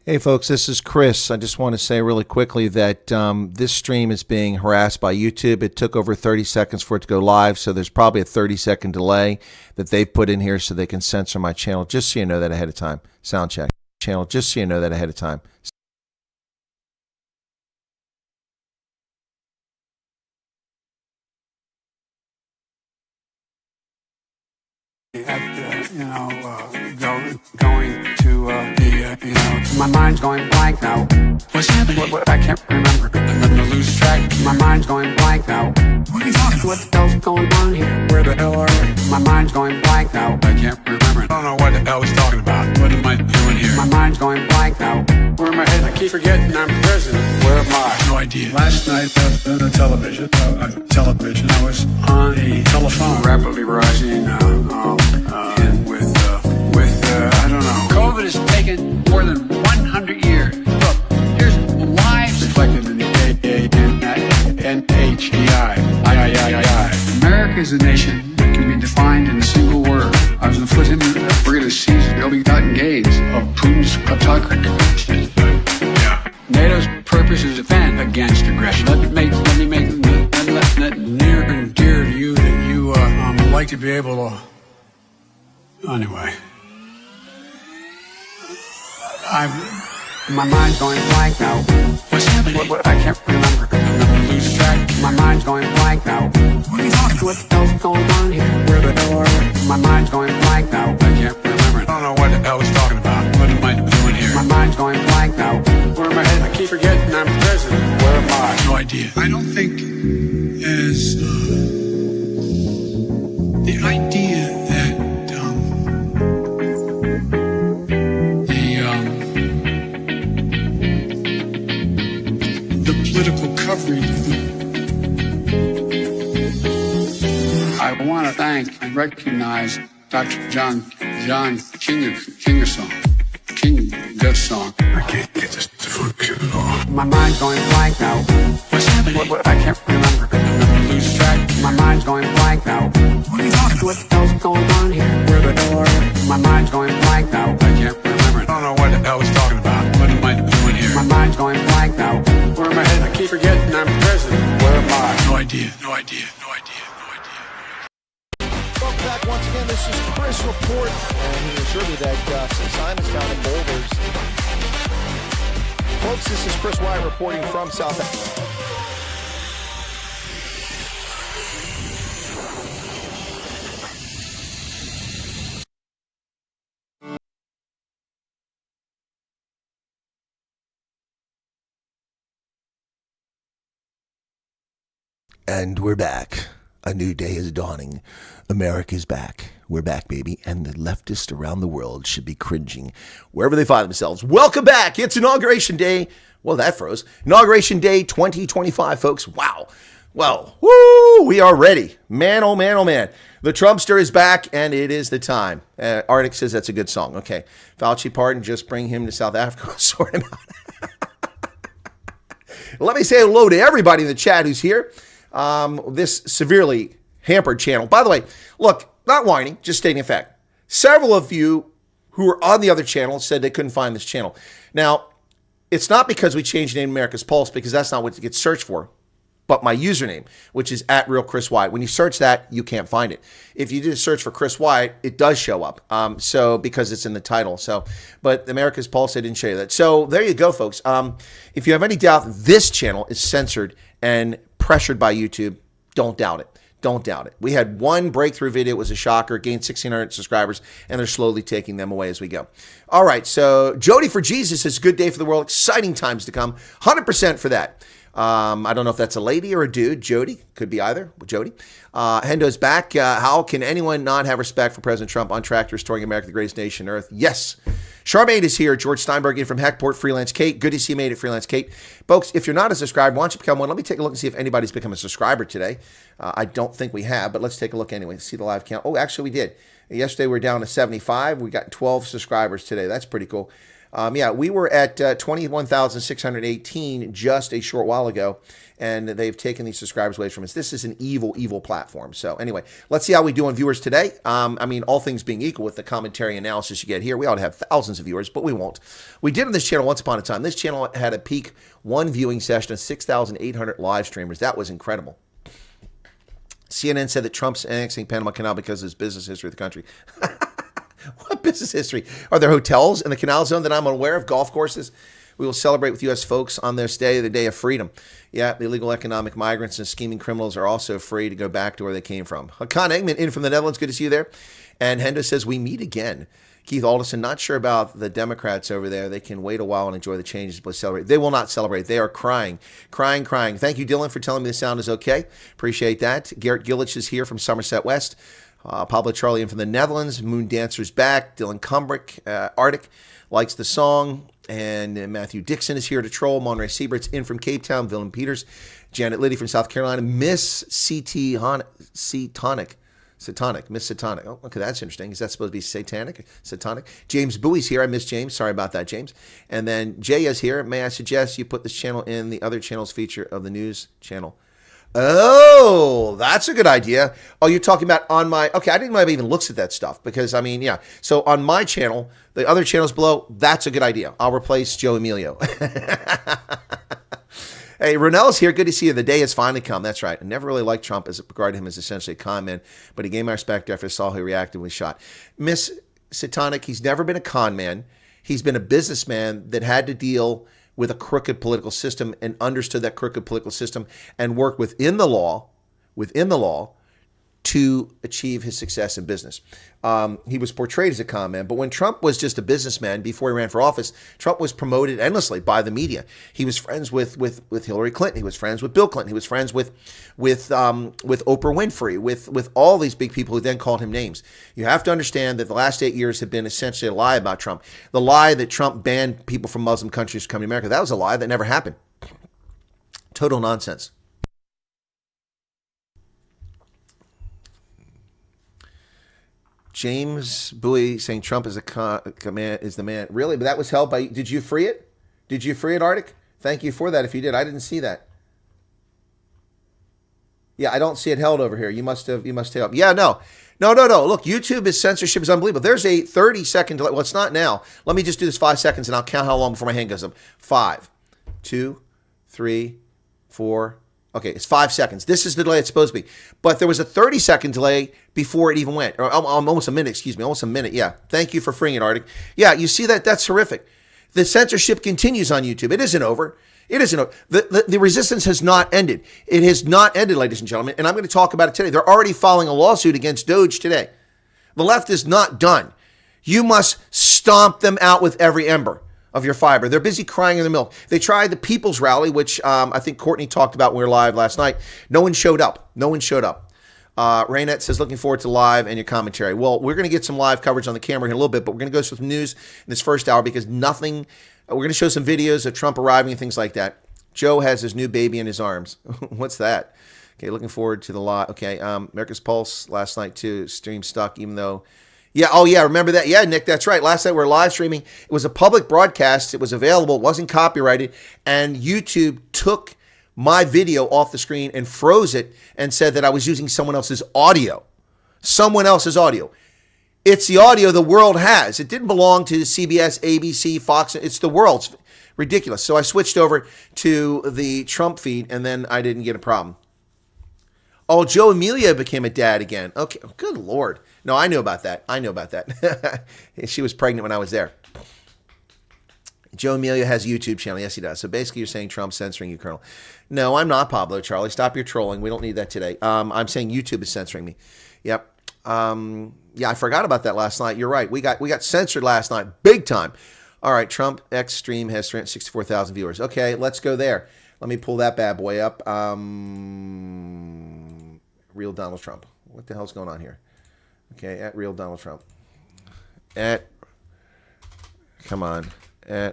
Hey folks, this is Chris. I just want to say really quickly that this stream is being harassed by YouTube. It took over 30 seconds for it to go live, so there's probably a 30-second delay that they've put in here so they can censor my channel, just so you know that ahead of time. Sound check. Channel, just so you know that ahead of time. My mind's going blank now. What's happening? What, I can't remember. I'm gonna lose track. My mind's going blank now. What are you talking about? What the hell's going on here? Where the hell are we? My mind's going blank now. I can't remember. I don't know what the hell he's talking about. What am I doing here? My mind's going blank now. Where am I headed? I keep forgetting I'm president. Where am I? No idea. Last night I was on television. I was on a telephone. Rapidly rising, and with I don't know. COVID has taken more than 100 years. Look, here's lives Reflected in the A-A-N-H-E-I. America is a nation that can be defined in a single word. I was going to flip him. We're going to seize the ill-begotten gains of Putin's kleptocracy. Yeah. NATO's purpose is to defend against aggression. Let me make near and dear to you that you like to be able to. Anyway, My mind's going blank now. what's happening? What, I can't remember. I'm gonna lose track. My mind's going blank now. What are you talking about? What the hell's going on here? Where the hell are we? My mind's going blank now. I can't remember. I don't know what the hell he's talking about. What am I doing here? My mind's going blank now. Where am I headed? I keep forgetting I'm president. Where am I? No idea. I don't think as the idea that the political coverage. I want to thank and recognize Dr. John Kingersong. Good song. I can't get this to function at all. My mind's going blank now. What's happening? What, I can't remember. I'm gonna lose track. My mind's going blank now. What are you talking about? What the hell's going on here? Where the hell are we? My mind's going blank now. I can't remember. I don't know what the hell he's talking about. What am I doing here? My mind's going blank now. Where am I headed? I keep forgetting I'm president. Where am I? No idea. No idea. Welcome back once again. This is Chris Report, and he assured me that since I'm down in Boulders, folks, this is Chris Wyatt reporting from South Africa. And we're back. A new day is dawning. America's back. We're back, baby. And the leftists around the world should be cringing wherever they find themselves. Welcome back. It's Inauguration Day. Well, that froze. Inauguration Day 2025, folks. Wow. Well, woo, we are ready. Man, oh man, oh man. The Trumpster is back, and it is the time. Arctic says that's a good song. Okay. Fauci, pardon, just bring him to South Africa. Sort him out. Let me say hello to everybody in the chat who's here. This severely hampered channel. By the way, look, not whining, just stating a fact. Several of you who were on the other channel said they couldn't find this channel. Now, it's not because we changed the name America's Pulse, because that's not what it gets searched for, but my username, which is @RealChrisWyatt. When you search that, you can't find it. If you do a search for Chris Wyatt, it does show up. So because it's in the title. So, but America's Pulse, I didn't show you that. So there you go, folks. If you have any doubt this channel is censored and pressured by YouTube, don't doubt it. Don't doubt it. We had one breakthrough video. It was a shocker. Gained 1,600 subscribers, and they're slowly taking them away as we go. All right, so Jody for Jesus says, good day for the world. Exciting times to come. 100% for that. I don't know if that's a lady or a dude. Jody. Could be either. Jody. Hendo's back. How can anyone not have respect for President Trump on track to restoring America, the greatest nation on earth? Yes. Charmaine is here. George Steinberg in from Heckport, Freelance Kate. Good to see you made it, Freelance Kate. Folks, if you're not a subscriber, why don't you become one? Let me take a look and see if anybody's become a subscriber today. I don't think we have, but let's take a look anyway. See the live count. Oh, actually we did. Yesterday we were down to 75. We got 12 subscribers today. That's pretty cool. Yeah, we were at 21,618 just a short while ago, and they've taken these subscribers away from us. This is an evil, evil platform. So anyway, let's see how we do on viewers today. I mean, all things being equal with the commentary analysis you get here, we ought to have thousands of viewers, but we won't. We did on this channel once upon a time. This channel had a peak one viewing session of 6,800 live streamers. That was incredible. CNN said that Trump's annexing Panama Canal because of his business history of the country. What business history? Are there hotels in the canal zone that I'm unaware of? Golf courses? We will celebrate with U.S. folks on this day, the day of freedom. Yeah, the illegal economic migrants and scheming criminals are also free to go back to where they came from. Hakan Eggman in from the Netherlands. Good to see you there. And Hendo says, we meet again. Keith Alderson, not sure about the Democrats over there. They can wait a while and enjoy the changes, but celebrate. They will not celebrate. They are crying, crying, crying. Thank you, Dylan, for telling me the sound is okay. Appreciate that. Garrett Gillich is here from Somerset West. Pablo Charlie in from the Netherlands. Moon Dancer's back. Dylan Kumbrick, Arctic, likes the song. And Matthew Dixon is here to troll. Monterey Siebert's in from Cape Town. Willem Peters. Janet Liddy from South Carolina. Miss Satanic, Miss Satanic. Oh, okay, that's interesting. Is that supposed to be satanic? Satanic? James Bowie's here. I miss James. Sorry about that, James. And then Jay is here. May I suggest you put this channel in the other channels feature of the news channel? Oh, that's a good idea. Oh, you're talking about on my... Okay, I didn't know I even looks at that stuff because, I mean, yeah. So on my channel, the other channels below, that's a good idea. I'll replace Joe Emilio. Hey, Ronell's here. Good to see you. The day has finally come. That's right. I never really liked Trump as regarded him as essentially a con man, but he gave my respect after I saw how he reacted when he shot. Miss Satanic, he's never been a con man. He's been a businessman that had to deal with a crooked political system and understood that crooked political system and worked within the law to achieve his success in business. He was portrayed as a con man, but when Trump was just a businessman before he ran for office, Trump was promoted endlessly by the media. He was friends with Hillary Clinton. He was friends with Bill Clinton. He was friends with Oprah Winfrey, with all these big people who then called him names. You have to understand that the last 8 years have been essentially a lie about Trump. The lie that Trump banned people from Muslim countries from coming to America, that was a lie that never happened. Total nonsense. James Bowie saying Trump is is the man. Really? But that was held by... Did you free it? Did you free it, Arctic? Thank you for that if you did. I didn't see that. Yeah, I don't see it held over here. You must have. Yeah, no. Look, YouTube's censorship is unbelievable. There's a 30-second delay. Well, it's not now. Let me just do this 5 seconds and I'll count how long before my hand goes up. 5, 2, 3, 4... Okay, it's 5 seconds. This is the delay it's supposed to be. But there was a 30-second delay before it even went. Or almost a minute, excuse me. Almost a minute, yeah. Thank you for freeing it, Arctic. Yeah, you see that? That's horrific. The censorship continues on YouTube. It isn't over. It isn't over. The resistance has not ended. It has not ended, ladies and gentlemen. And I'm going to talk about it today. They're already filing a lawsuit against Doge today. The left is not done. You must stomp them out with every ember of your fiber. They're busy crying in the milk. They tried the People's Rally, which I think Courtney talked about when we were live last night. No one showed up. Raynette says, looking forward to live and your commentary. Well, we're going to get some live coverage on the camera in a little bit, but we're going to go through some news in this first hour because we're going to show some videos of Trump arriving and things like that. Joe has his new baby in his arms. What's that? Okay, looking forward to the live. Okay, America's Pulse last night too. Stream stuck, even though... Yeah, oh yeah, remember that? Yeah, Nick, that's right. Last night we were live streaming. It was a public broadcast. It was available. It wasn't copyrighted. And YouTube took my video off the screen and froze it and said that I was using someone else's audio. Someone else's audio. It's the audio the world has. It didn't belong to CBS, ABC, Fox. It's the world's. Ridiculous. So I switched over to the Trump feed and then I didn't get a problem. Oh, Joe Amelia became a dad again. Okay, good Lord. No, I knew about that. She was pregnant when I was there. Joe Amelia has a YouTube channel. Yes, he does. So basically you're saying Trump's censoring you, Colonel. No, I'm not, Pablo, Charlie. Stop your trolling. We don't need that today. I'm saying YouTube is censoring me. Yep. Yeah, I forgot about that last night. You're right. We got censored last night. Big time. All right, Trump X stream has 364,000 viewers. Okay, let's go there. Let me pull that bad boy up. Real Donald Trump. What the hell's going on here? Okay, at Real Donald Trump. At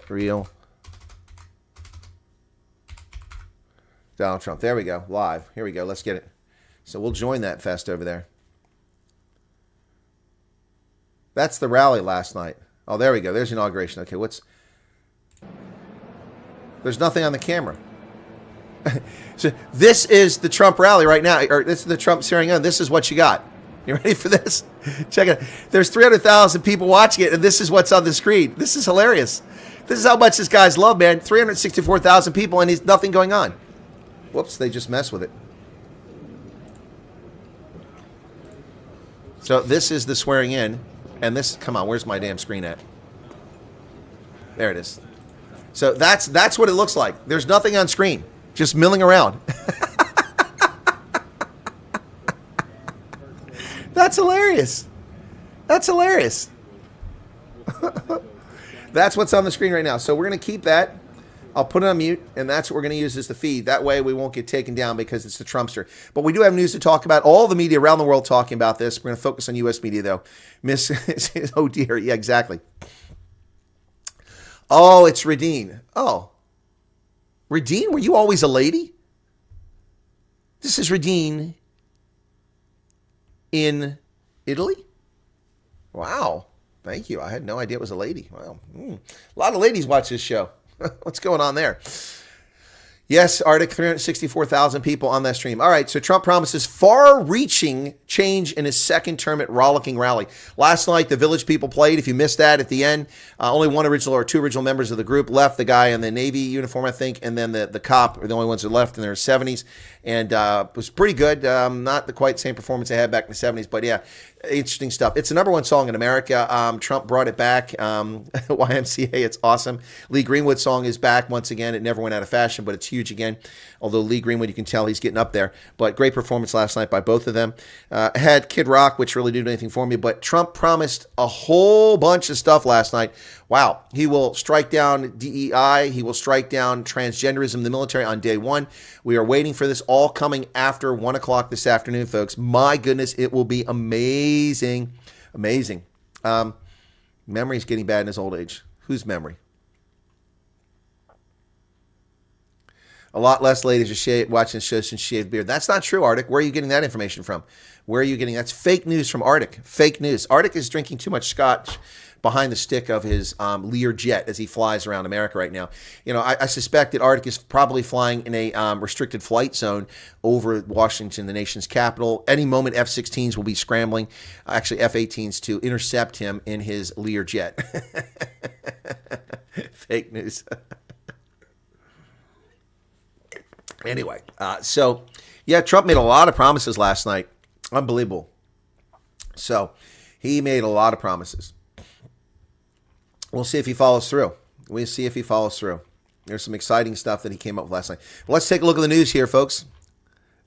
Real Donald Trump. There we go. Live. Here we go. Let's get it. So we'll join that fest over there. That's the rally last night. Oh, there we go. There's inauguration. Okay, There's nothing on the camera. So this is the Trump rally right now, or this is the Trump swearing in. This is what you got. You ready for this? Check it out. There's 300,000 people watching it, and this is what's on the screen. This is hilarious. This is how much this guy's loved, man. 364,000 people, and he's nothing going on. Whoops, they just messed with it. So this is the swearing in, and this, come on, where's my damn screen at? There it is. So that's what it looks like. There's nothing on screen, just milling around. That's hilarious. That's hilarious. That's what's on the screen right now. So we're going to keep that. I'll put it on mute, and that's what we're going to use as the feed. That way we won't get taken down because it's the Trumpster. But we do have news to talk about. All the media around the world talking about this. We're going to focus on U.S. media, though. Oh, dear. Yeah, exactly. Oh, it's Radine. Oh. Radine, were you always a lady? This is Radine in Italy? Wow. Thank you. I had no idea it was a lady. Wow. A lot of ladies watch this show. What's going on there? Yes, Arctic, 364,000 people on that stream. All right, so Trump promises far-reaching change in his second term at Rollicking Rally. Last night, the Village People played. If you missed that at the end, only one original or two original members of the group left. The guy in the Navy uniform, I think, and then the cop are the only ones that left in their 70s. And it was pretty good. Not the quite same performance they had back in the 70s, but yeah, interesting stuff. It's the #1 song in America. Trump brought it back. YMCA, it's awesome. Lee Greenwood's song is back once again. It never went out of fashion, but it's huge again. Although Lee Greenwood, you can tell he's getting up there. But great performance last night by both of them. Had Kid Rock, which really didn't do anything for me. But Trump promised a whole bunch of stuff last night. Wow. He will strike down DEI. He will strike down transgenderism in the military on day one. We are waiting for this, all coming after 1 o'clock this afternoon, folks. My goodness, it will be amazing. Amazing. Memory's getting bad in his old age. Whose memory? A lot less ladies are watching shows since shaved beard. That's not true, Arctic. Where are you getting that information from? Where are you getting that's fake news from Arctic. Fake news. Arctic is drinking too much scotch behind the stick of his Lear jet as he flies around America right now. You know, I suspect that Arctic is probably flying in a restricted flight zone over Washington, the nation's capital. Any moment, F-16s will be scrambling, actually F-18s, to intercept him in his Lear jet. Fake news. Anyway, so, yeah, Trump made a lot of promises last night. Unbelievable. So, he made a lot of promises. We'll see if he follows through. We'll see if he follows through. There's some exciting stuff that he came up with last night. But let's take a look at the news here, folks.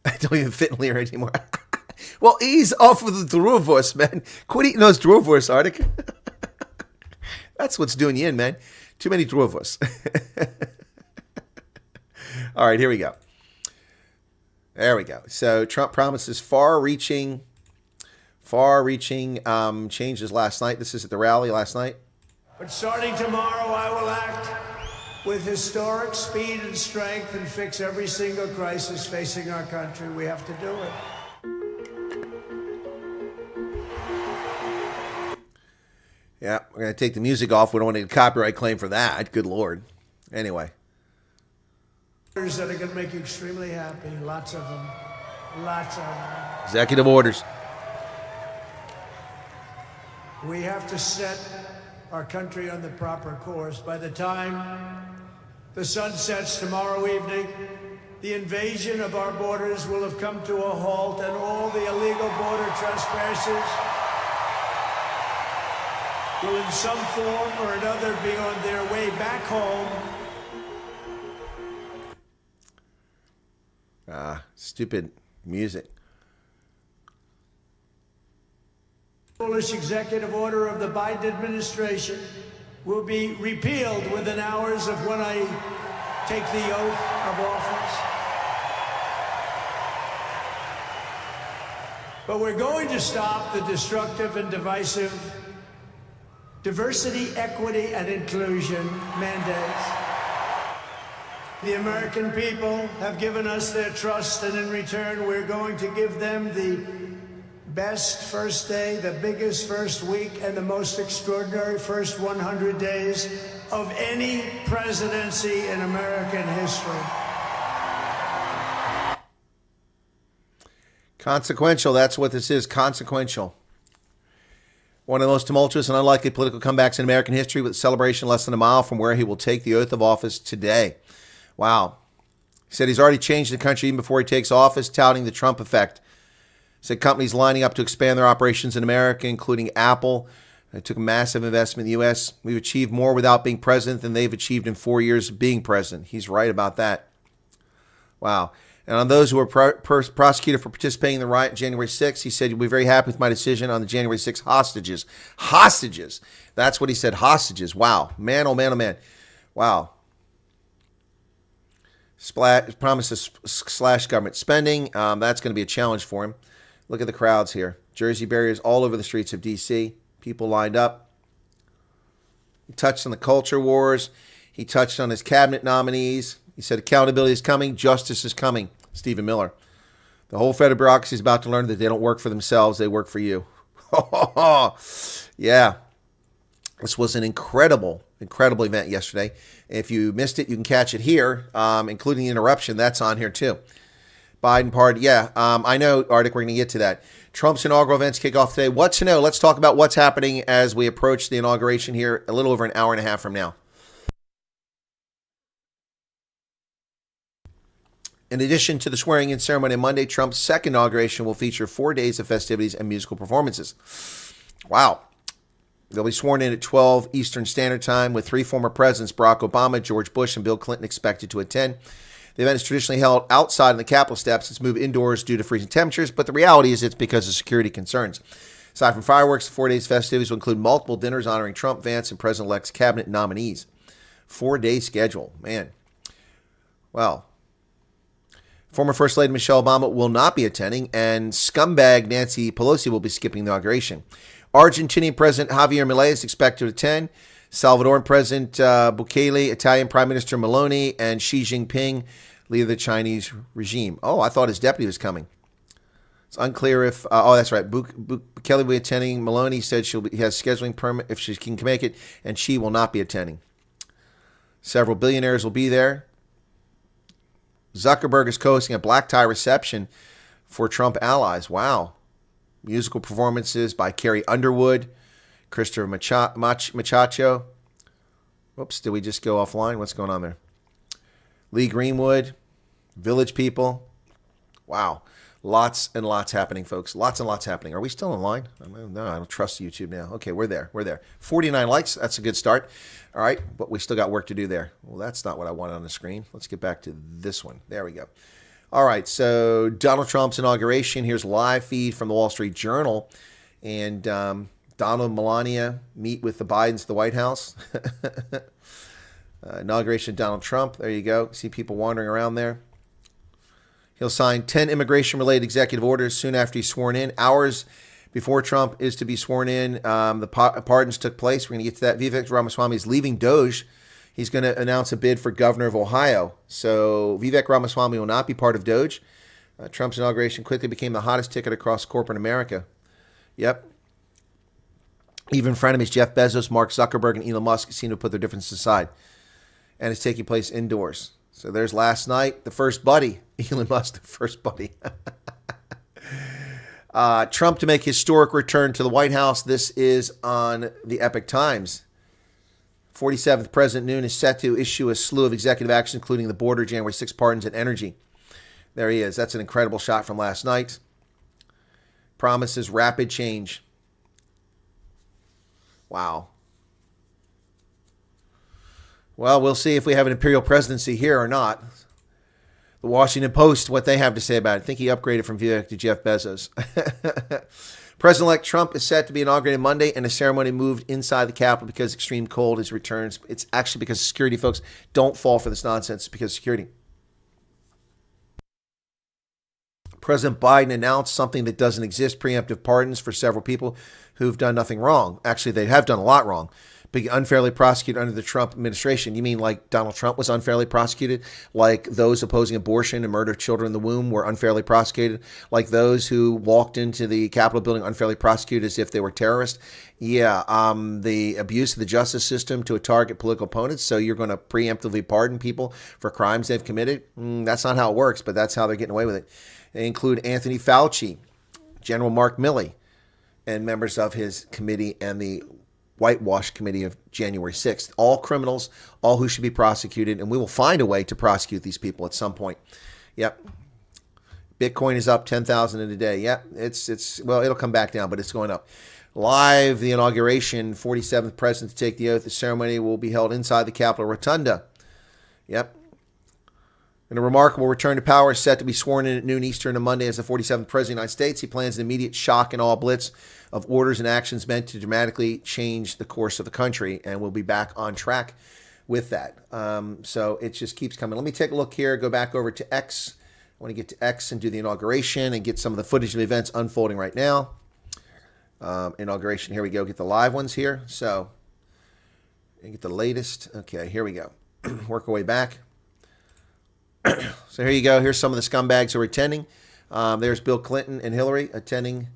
I don't even fit in Lear anymore. Well, ease off with the Druvos, man. Quit eating those Druvos, Arctic. That's what's doing you in, man. Too many Druvos. All right, here we go. There we go. So Trump promises far-reaching changes last night. This is at the rally last night. But starting tomorrow, I will act with historic speed and strength and fix every single crisis facing our country. We have to do it. Yeah, we're going to take the music off. We don't want to get a copyright claim for that. Good Lord. Anyway. That are going to make you extremely happy. Lots of them. Lots of them. Executive orders. We have to set our country on the proper course. By the time the sun sets tomorrow evening, the invasion of our borders will have come to a halt, and all the illegal border trespassers will in some form or another be on their way back home. Stupid music. Foolish executive order of the Biden administration will be repealed within hours of when I take the oath of office. But we're going to stop the destructive and divisive diversity, equity, and inclusion mandates. The American people have given us their trust, and in return, we're going to give them the best first day, the biggest first week, and the most extraordinary first 100 days of any presidency in American history. Consequential, that's what this is, consequential. One of the most tumultuous and unlikely political comebacks in American history, with a celebration less than a mile from where he will take the oath of office today. Wow. He said he's already changed the country even before he takes office, touting the Trump effect. He said companies lining up to expand their operations in America, including Apple. It took a massive investment in the U.S. We've achieved more without being president than they've achieved in 4 years of being president. He's right about that. Wow. And on those who were prosecuted for participating in the riot January 6th, he said, you'll be very happy with my decision on the January 6th hostages. Hostages. That's what he said, hostages. Wow. Man, oh man, oh man. Wow. Promises slash government spending. That's going to be a challenge for him. Look at the crowds here. Jersey barriers all over the streets of D.C. People lined up. He touched on the culture wars. He touched on his cabinet nominees. He said accountability is coming. Justice is coming. Stephen Miller. The whole federal bureaucracy is about to learn that they don't work for themselves. They work for you. Yeah. This was an incredible event yesterday. If you missed it, you can catch it here, including the interruption. That's on here too. Biden pardon. Yeah, I know, Arctic. We're going to get to that. Trump's inaugural events kick off today. What to know? Let's talk about what's happening as we approach the inauguration here a little over an hour and a half from now. In addition to the swearing-in ceremony on Monday, Trump's second inauguration will feature 4 days of festivities and musical performances. Wow. They'll be sworn in at 12 Eastern Standard Time, with 3 former presidents, Barack Obama, George Bush, and Bill Clinton, expected to attend. The event is traditionally held outside on the Capitol steps. It's moved indoors due to freezing temperatures, but the reality is it's because of security concerns. Aside from fireworks, the 4 days festivities will include multiple dinners honoring Trump, Vance, and President-elect's cabinet nominees. 4-day schedule. Man. Well. Former First Lady Michelle Obama will not be attending, and scumbag Nancy Pelosi will be skipping the inauguration. Argentinian President Javier Milei is expected to attend. Salvadoran President Bukele, Italian Prime Minister Meloni, and Xi Jinping, leader of the Chinese regime. Oh, I thought his deputy was coming. It's unclear if... that's right. Bukele will be attending. Meloni said he has scheduling permit if she can make it, and Xi will not be attending. Several billionaires will be there. Zuckerberg is co-hosting a black tie reception for Trump allies. Wow. Musical performances by Carrie Underwood, Christopher Machacho. Whoops, did we just go offline? What's going on there? Lee Greenwood, Village People. Wow. Lots and lots happening, folks. Lots and lots happening. Are we still online? No, I don't trust YouTube now. Okay, we're there. 49 likes. That's a good start. All right, but we still got work to do there. Well, that's not what I wanted on the screen. Let's get back to this one. There we go. All right, so Donald Trump's inauguration. Here's a live feed from the Wall Street Journal. And Donald and Melania meet with the Bidens at the White House. Inauguration of Donald Trump. There you go. See people wandering around there. He'll sign 10 immigration-related executive orders soon after he's sworn in. Hours before Trump is to be sworn in, the pardons took place. We're going to get to that. Vivek Ramaswamy is leaving DOJ. He's going to announce a bid for governor of Ohio. So Vivek Ramaswamy will not be part of DOJ. Trump's inauguration quickly became the hottest ticket across corporate America. Yep. Even frenemies Jeff Bezos, Mark Zuckerberg, and Elon Musk seem to put their differences aside. And it's taking place indoors. So there's last night, the first buddy. Elon Musk, the first buddy. Trump to make historic return to the White House. This is on the Epic Times. 47th President Noon is set to issue a slew of executive actions, including the border, January 6 pardons, and energy. There he is. That's an incredible shot from last night. Promises rapid change. Wow. Well, we'll see if we have an imperial presidency here or not. The Washington Post, what they have to say about it. I think he upgraded from Vivek to Jeff Bezos. President-elect Trump is set to be inaugurated Monday, and a ceremony moved inside the Capitol because extreme cold is returns. It's actually because of security, folks. Don't fall for this nonsense. It's because of security. President Biden announced something that doesn't exist, preemptive pardons for several people who've done nothing wrong. Actually, they have done a lot wrong. Being unfairly prosecuted under the Trump administration. You mean like Donald Trump was unfairly prosecuted? Like those opposing abortion and murder of children in the womb were unfairly prosecuted? Like those who walked into the Capitol building unfairly prosecuted as if they were terrorists? Yeah, the abuse of the justice system to target political opponents. So you're going to preemptively pardon people for crimes they've committed? That's not how it works, but that's how they're getting away with it. They include Anthony Fauci, General Mark Milley, and members of his committee and the Whitewash Committee of January 6th. All criminals, all who should be prosecuted, and we will find a way to prosecute these people at some point. Yep. Bitcoin is up 10,000 in a day. Yep. Well, it'll come back down, but it's going up. Live, the inauguration, 47th president to take the oath. The ceremony will be held inside the Capitol Rotunda. Yep. And a remarkable return to power is set to be sworn in at noon Eastern on Monday as the 47th President of the United States. He plans an immediate shock and awe blitz of orders and actions meant to dramatically change the course of the country, and we'll be back on track with that. So it just keeps coming. Let me take a look here, go back over to X. I want to get to X and do the inauguration and get some of the footage of the events unfolding right now. Inauguration, here we go. Get the live ones here. So, and get the latest. Okay, here we go. Work our way back. So here you go. Here's some of the scumbags who are attending. There's Bill Clinton and Hillary attending.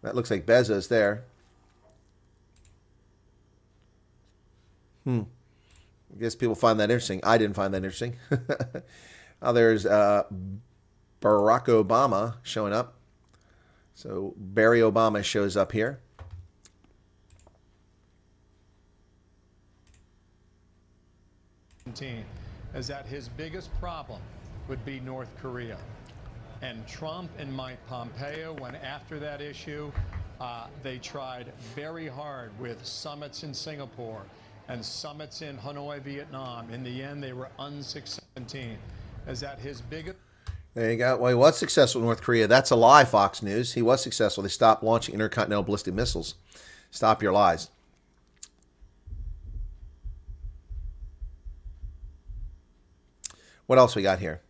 That looks like Bezos there. I guess people find that interesting. I didn't find that interesting. There's Barack Obama showing up. So Barry Obama shows up here. Is that his biggest problem would be North Korea. And Trump and Mike Pompeo went after that issue. They tried very hard with summits in Singapore and summits in Hanoi, Vietnam. In the end, they were unsuccessful. Is that his biggest? There you go. Well, he was successful in North Korea. That's a lie, Fox News. He was successful. They stopped launching intercontinental ballistic missiles. Stop your lies. What else we got here?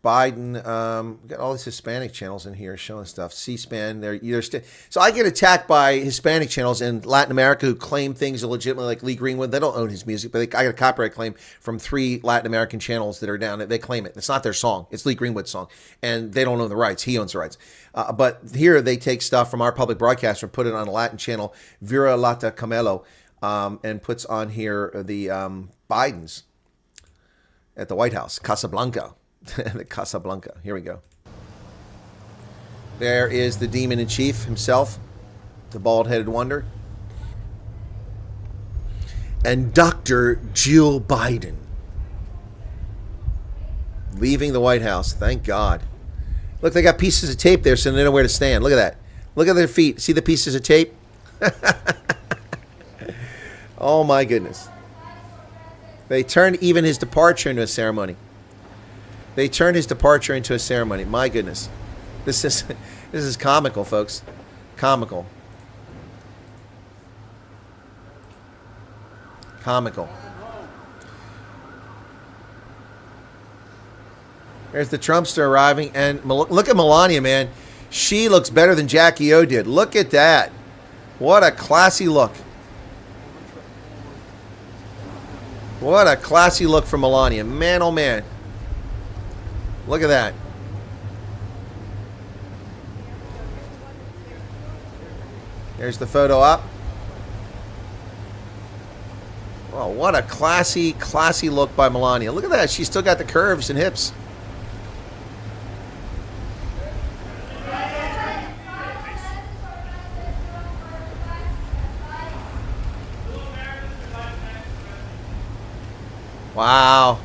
Biden, got all these Hispanic channels in here showing stuff. C-SPAN, so I get attacked by Hispanic channels in Latin America who claim things are legitimate, like Lee Greenwood. They don't own his music, but I got a copyright claim from 3 Latin American channels that are down. They claim it. It's not their song. It's Lee Greenwood's song, and they don't own the rights. He owns the rights. But here they take stuff from our public broadcaster and put it on a Latin channel, Vera Lata Camelo, and puts on here the Bidens at the White House, Casablanca. The Casablanca. Here we go. There is the demon in chief himself, the bald-headed wonder. And Dr. Jill Biden leaving the White House. Thank God. Look, they got pieces of tape there so they know where to stand. Look at that. Look at their feet. See the pieces of tape? Oh, my goodness. They turned even his departure into a ceremony. They turned his departure into a ceremony. My goodness. This is comical, folks. Comical. Comical. There's the Trumpster arriving. And look at Melania, man. She looks better than Jackie O did. Look at that. What a classy look. What a classy look from Melania. Man, oh man. Look at that. There's the photo up. Oh, what a classy look by Melania. Look at that. She's still got the curves and hips. Wow.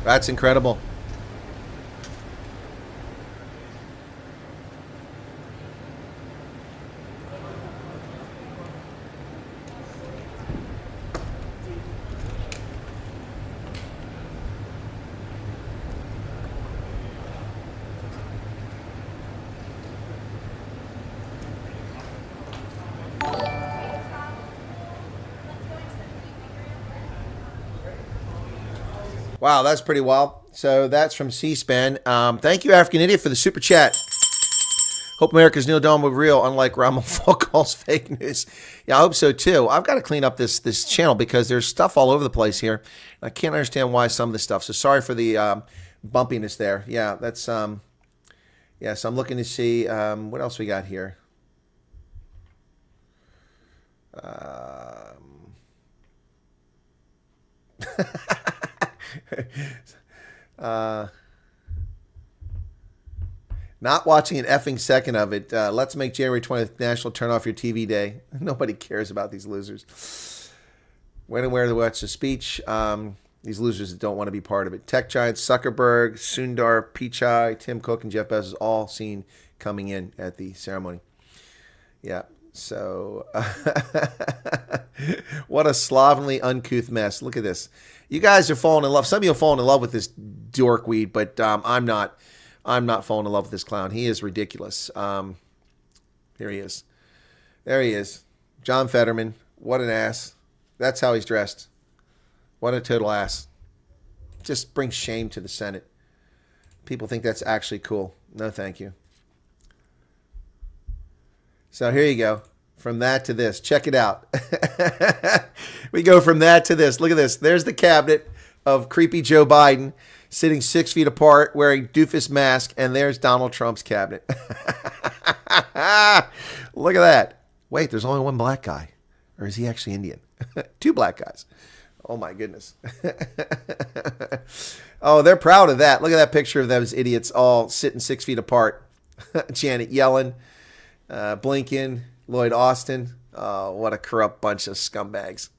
That's incredible. Wow, that's pretty wild. So that's from C-SPAN. Thank you, African Idiot, for the super chat. Hope America's Neil Dawn will be real, unlike Ramon Falcal's fake news. Yeah, I hope so too. I've got to clean up this channel because there's stuff all over the place here. I can't understand why some of this stuff. So sorry for the bumpiness there. Yeah, that's yeah. So I'm looking to see what else we got here. Not watching an effing second of it. Let's make January 20th National Turn Off Your TV Day. Nobody cares about these losers. When and where to watch the speech. These losers that don't want to be part of it. Tech giants Zuckerberg, Sundar Pichai, Tim Cook, and Jeff Bezos all seen coming in at the ceremony. Yeah. So, what a slovenly, uncouth mess. Look at this. You guys are falling in love. Some of you are falling in love with this dorkweed, but I'm not. I'm not falling in love with this clown. He is ridiculous. Here he is. There he is. John Fetterman. What an ass. That's how he's dressed. What a total ass. Just brings shame to the Senate. People think that's actually cool. No, thank you. So here you go. From that to this. Check it out. We go from that to this. Look at this. There's the cabinet of creepy Joe Biden sitting 6 feet apart wearing doofus mask. And there's Donald Trump's cabinet. Look at that. Wait, there's only one black guy. Or is he actually Indian? 2 black guys. Oh, my goodness. Oh, they're proud of that. Look at that picture of those idiots all sitting 6 feet apart. Janet Yellen, Blinken, Lloyd Austin. Oh, what a corrupt bunch of scumbags.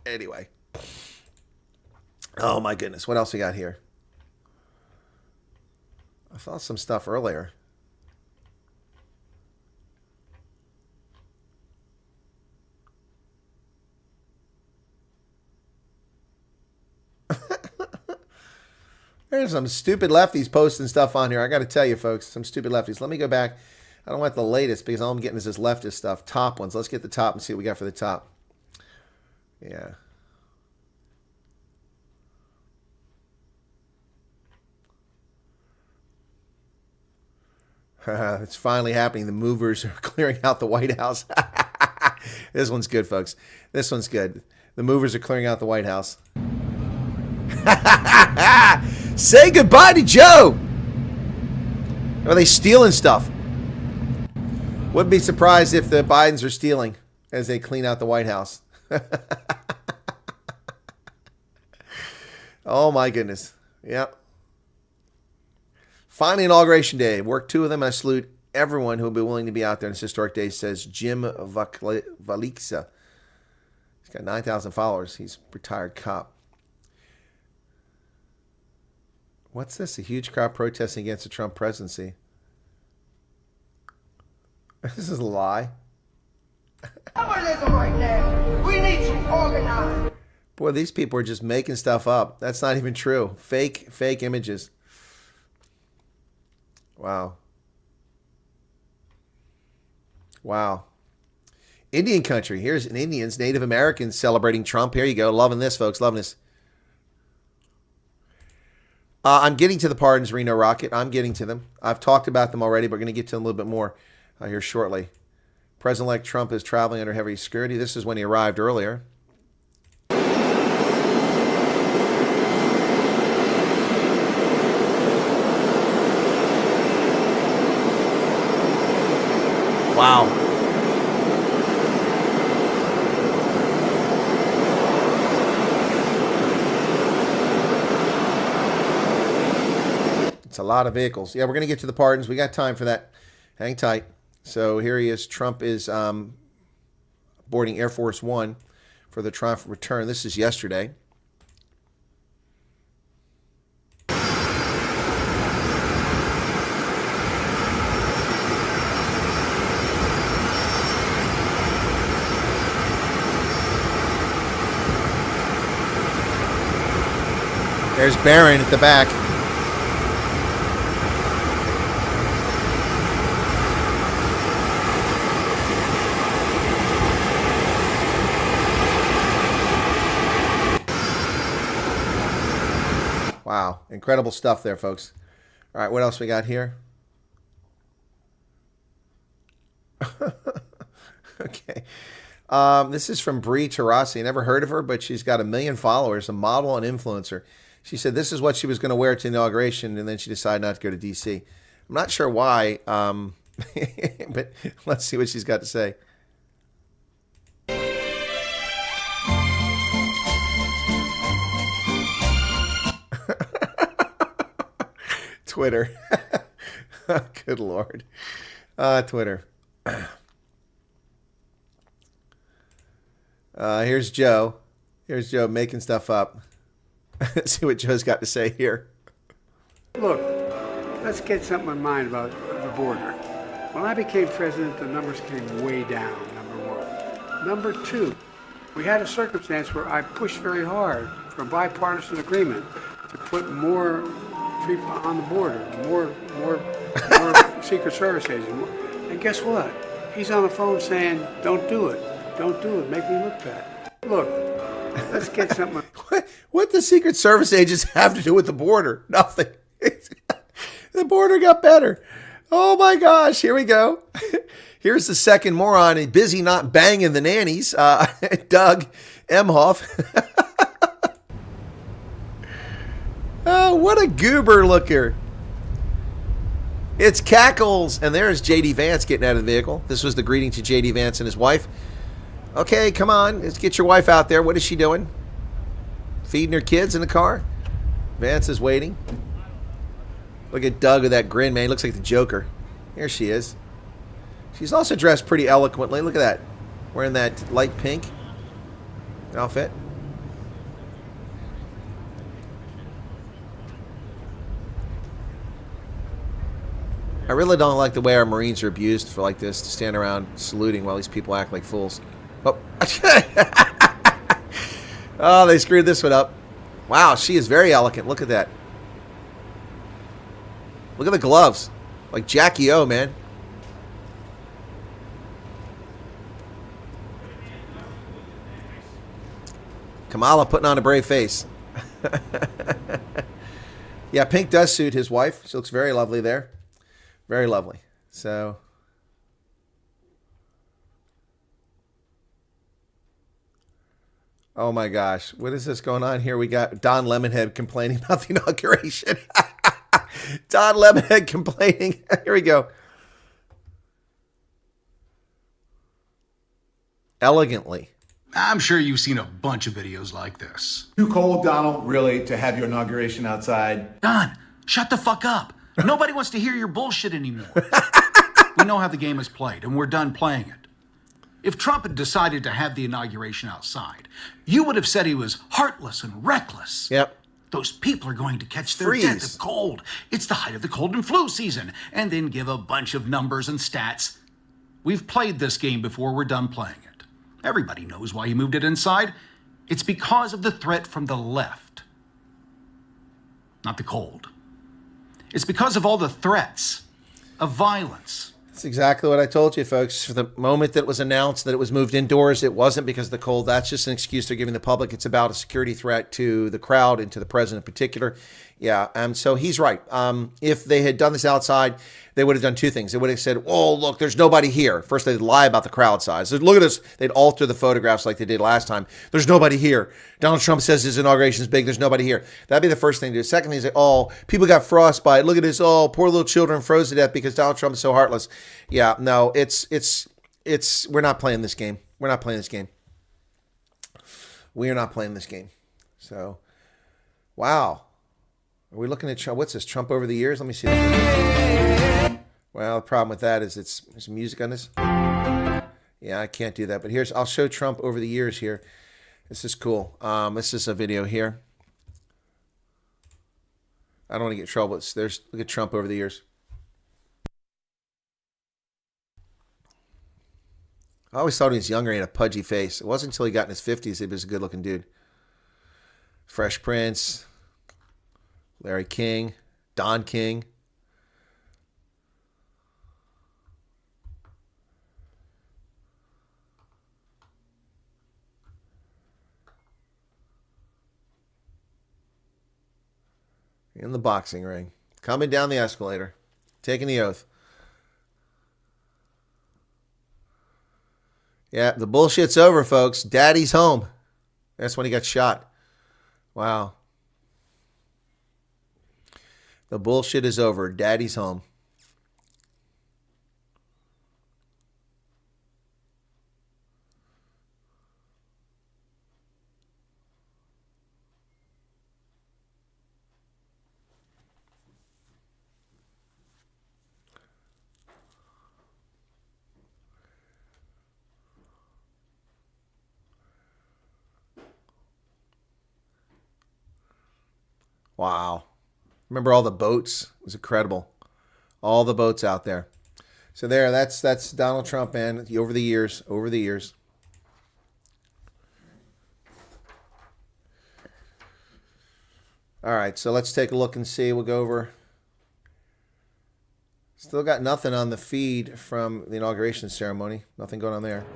Anyway. Oh, my goodness. What else we got here? I saw some stuff earlier. There's some stupid lefties posting stuff on here. I got to tell you, folks, some stupid lefties. Let me go back. I don't want the latest because all I'm getting is this leftist stuff. Top ones. Let's get the top and see what we got for the top. Yeah. It's finally happening. The movers are clearing out the White House. This one's good, folks. This one's good. The movers are clearing out the White House. Say goodbye to Joe. Are they stealing stuff? Wouldn't be surprised if the Bidens are stealing as they clean out the White House. Oh, my goodness. Yep. Finally, Inauguration Day. Worked 2 of them. I salute everyone who will be willing to be out there on this historic day, says Jim Valiksa. He's got 9,000 followers. He's a retired cop. What's this? A huge crowd protesting against the Trump presidency. This is a lie. Right now. We need to organize. Boy, these people are just making stuff up. That's not even true. Fake images. Wow. Wow. Indian country. Here's an Indians, Native Americans celebrating Trump. Here you go. Loving this, folks. Loving this. I'm getting to the pardons, Reno Rocket. I'm getting to them. I've talked about them already, but we're going to get to them a little bit more here shortly. President-elect Trump is traveling under heavy security. This is when he arrived earlier. Wow. It's a lot of vehicles. Yeah, we're going to get to the pardons. We got time for that. Hang tight. So here he is. Trump is boarding Air Force One for the triumphant return. This is yesterday. There's Barron at the back. Wow. Incredible stuff there, folks. All right, what else we got here? Okay. This is from Bree Tarasi. Never heard of her, but she's got 1 million followers, a model and influencer. She said this is what she was going to wear to the inauguration, and then she decided not to go to D.C. I'm not sure why, but let's see what she's got to say. Twitter. Good Lord. Twitter. Here's Joe. Here's Joe making stuff up. See what Joe's got to say here. Look, let's get something in mind about the border. When I became president, the numbers came way down, number one. Number two, we had a circumstance where I pushed very hard for a bipartisan agreement to put more people on the border, more Secret Service agents. And guess what? He's on the phone saying, don't do it. Don't do it. Make me look bad. Look, let's get something. What the Secret Service agents have to do with the border? Nothing. The border got better. Oh my gosh. Here we go. Here's the second moron and busy not banging the nannies. Doug Emhoff. Oh, what a goober looker. It's Cackles. And there's J.D. Vance getting out of the vehicle. This was the greeting to J.D. Vance and his wife. Okay, come on. Let's get your wife out there. What is she doing? Feeding her kids in the car? Vance is waiting. Look at Doug with that grin, man. He looks like the Joker. Here she is. She's also dressed pretty eloquently. Look at that. Wearing that light pink outfit. I really don't like the way our Marines are abused for like this, to stand around saluting while these people act like fools. Oh, oh, they screwed this one up. Wow, she is very elegant. Look at that. Look at the gloves. Like Jackie O, man. Kamala putting on a brave face. Yeah, pink does suit his wife. She looks very lovely there. Very lovely. So, oh my gosh. What is this going on here? We got Don Lemonhead complaining about the inauguration. Don Lemonhead complaining. Here we go. Elegantly. I'm sure you've seen a bunch of videos like this. Too cold, Donald, really, to have your inauguration outside? Don, shut the fuck up. Nobody wants to hear your bullshit anymore. We know how the game is played, and we're done playing it. If Trump had decided to have the inauguration outside, you would have said he was heartless and reckless. Yep. Those people are going to catch their death of cold. It's the height of the cold and flu season. And then give a bunch of numbers and stats. We've played this game before. We're done playing it. Everybody knows why he moved it inside. It's because of the threat from the left. Not the cold. It's because of all the threats of violence. That's exactly what I told you, folks. For the moment that it was announced that it was moved indoors, it wasn't because of the cold. That's just an excuse they're giving the public. It's about a security threat to the crowd and to the president in particular. Yeah, so he's right. If they had done this outside, they would have done two things. They would have said, oh, look, there's nobody here. First, they'd lie about the crowd size. They'd, look at this. They'd alter the photographs like they did last time. There's nobody here. Donald Trump says his inauguration is big. There's nobody here. That'd be the first thing to do. Second thing is, oh, people got frostbite. Look at this. Oh, poor little children froze to death because Donald Trump is so heartless. Yeah, no, we're not playing this game. We're not playing this game. We are not playing this game. So, wow. Are we looking at Trump? What's this? Trump over the years? Let me see. Well, the problem with that is there's music on this. Yeah, I can't do that. But I'll show Trump over the years here. This is cool. This is a video here. I don't want to get in trouble. Look at Trump over the years. I always thought he was younger and had a pudgy face. It wasn't until he got in his 50s he was a good-looking dude. Fresh Prince, Larry King, Don King. in the boxing ring, coming down the escalator, taking the oath. Yeah, the bullshit's over, folks. Daddy's home. That's when he got shot. Wow. The bullshit is over. Daddy's home. Wow. Remember all the boats? It was incredible. All the boats out there. So there, that's Donald Trump, man, over the years. All right, so let's take a look and see. We'll go over. Still got nothing on the feed from the inauguration ceremony. Nothing going on there.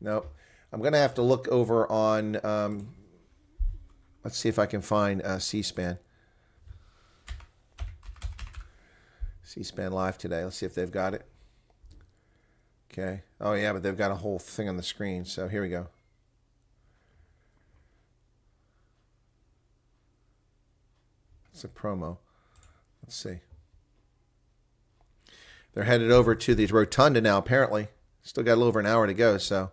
Nope. I'm going to have to look over on... let's see if I can find C-SPAN. C-SPAN Live today. Let's see if they've got it. Okay. Oh, yeah, but they've got a whole thing on the screen. So here we go. It's a promo. Let's see. They're headed over to the rotunda now, apparently. Still got a little over an hour to go, so...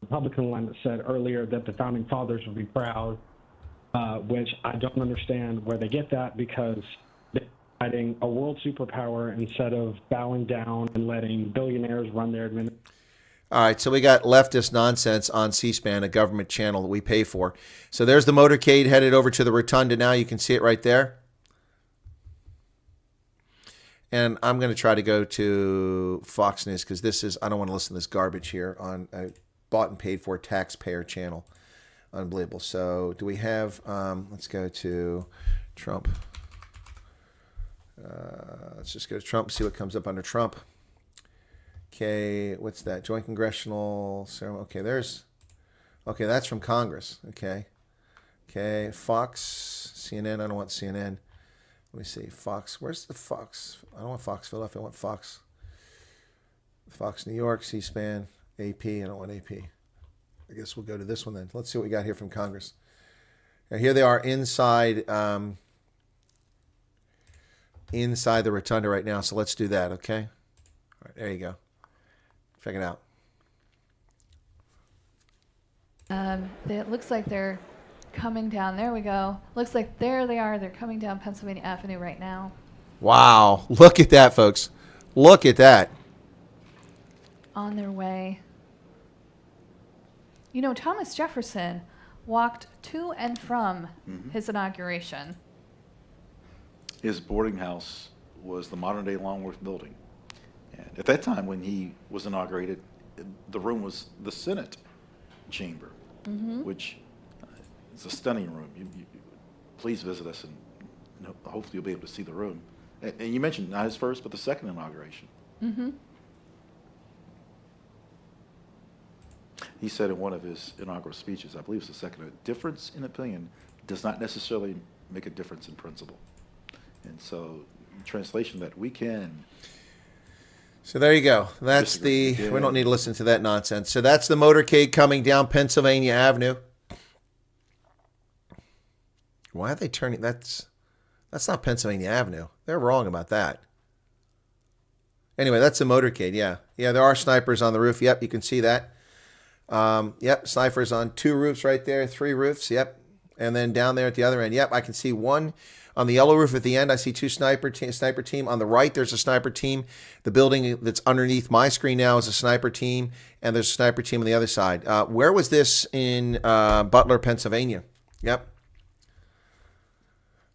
Republican one that said earlier that the founding fathers would be proud, which I don't understand where they get that, because they're fighting a world superpower instead of bowing down and letting billionaires run their administration. All right, so we got leftist nonsense on C-SPAN, a government channel that we pay for. So there's the motorcade headed over to the rotunda now. You can see it right there. And I'm going to try to go to Fox News because this is, I don't want to listen to this garbage here on a bought and paid for taxpayer channel. Unbelievable. So do we have, let's go to Trump. Let's just go to Trump, see what comes up under Trump. Okay, what's that? Joint Congressional Ceremony. Okay, okay, that's from Congress. Okay. Okay, Fox, CNN. I don't want CNN. Let me see. Fox. Where's the Fox? I don't want Fox Philadelphia. I want Fox. Fox New York, C-SPAN, AP. I don't want AP. I guess we'll go to this one then. Let's see what we got here from Congress. Now, here they are inside inside the rotunda right now. So let's do that, okay? All right, there you go. Check it out. It looks like they're coming down. There we go. Looks like there they are. They're coming down Pennsylvania Avenue right now. Wow. Look at that, folks. Look at that. On their way. You know, Thomas Jefferson walked to and from his inauguration. His boarding house was the modern-day Longworth building. And at that time, when he was inaugurated, the room was the Senate chamber, which is a stunning room. Please visit us, and hopefully you'll be able to see the room. And you mentioned not his first, but the second inauguration. He said in one of his inaugural speeches, I believe it's the second, a difference in opinion does not necessarily make a difference in principle. And so, in translation, that we can... So there you go. That's we don't need to listen to that nonsense. So that's the motorcade coming down Pennsylvania Avenue. Why are they turning? That's not Pennsylvania Avenue. They're wrong about that. Anyway, that's the motorcade. Yeah. Yeah, there are snipers on the roof. Yep, you can see that. Yep, snipers on 2 roofs right there, 3 roofs. Yep. And then down there at the other end. Yep, I can see one on the yellow roof at the end. I see 2 sniper team. On the right, there's a sniper team. The building that's underneath my screen now is a sniper team, and there's a sniper team on the other side. Where was this in Butler, Pennsylvania? Yep.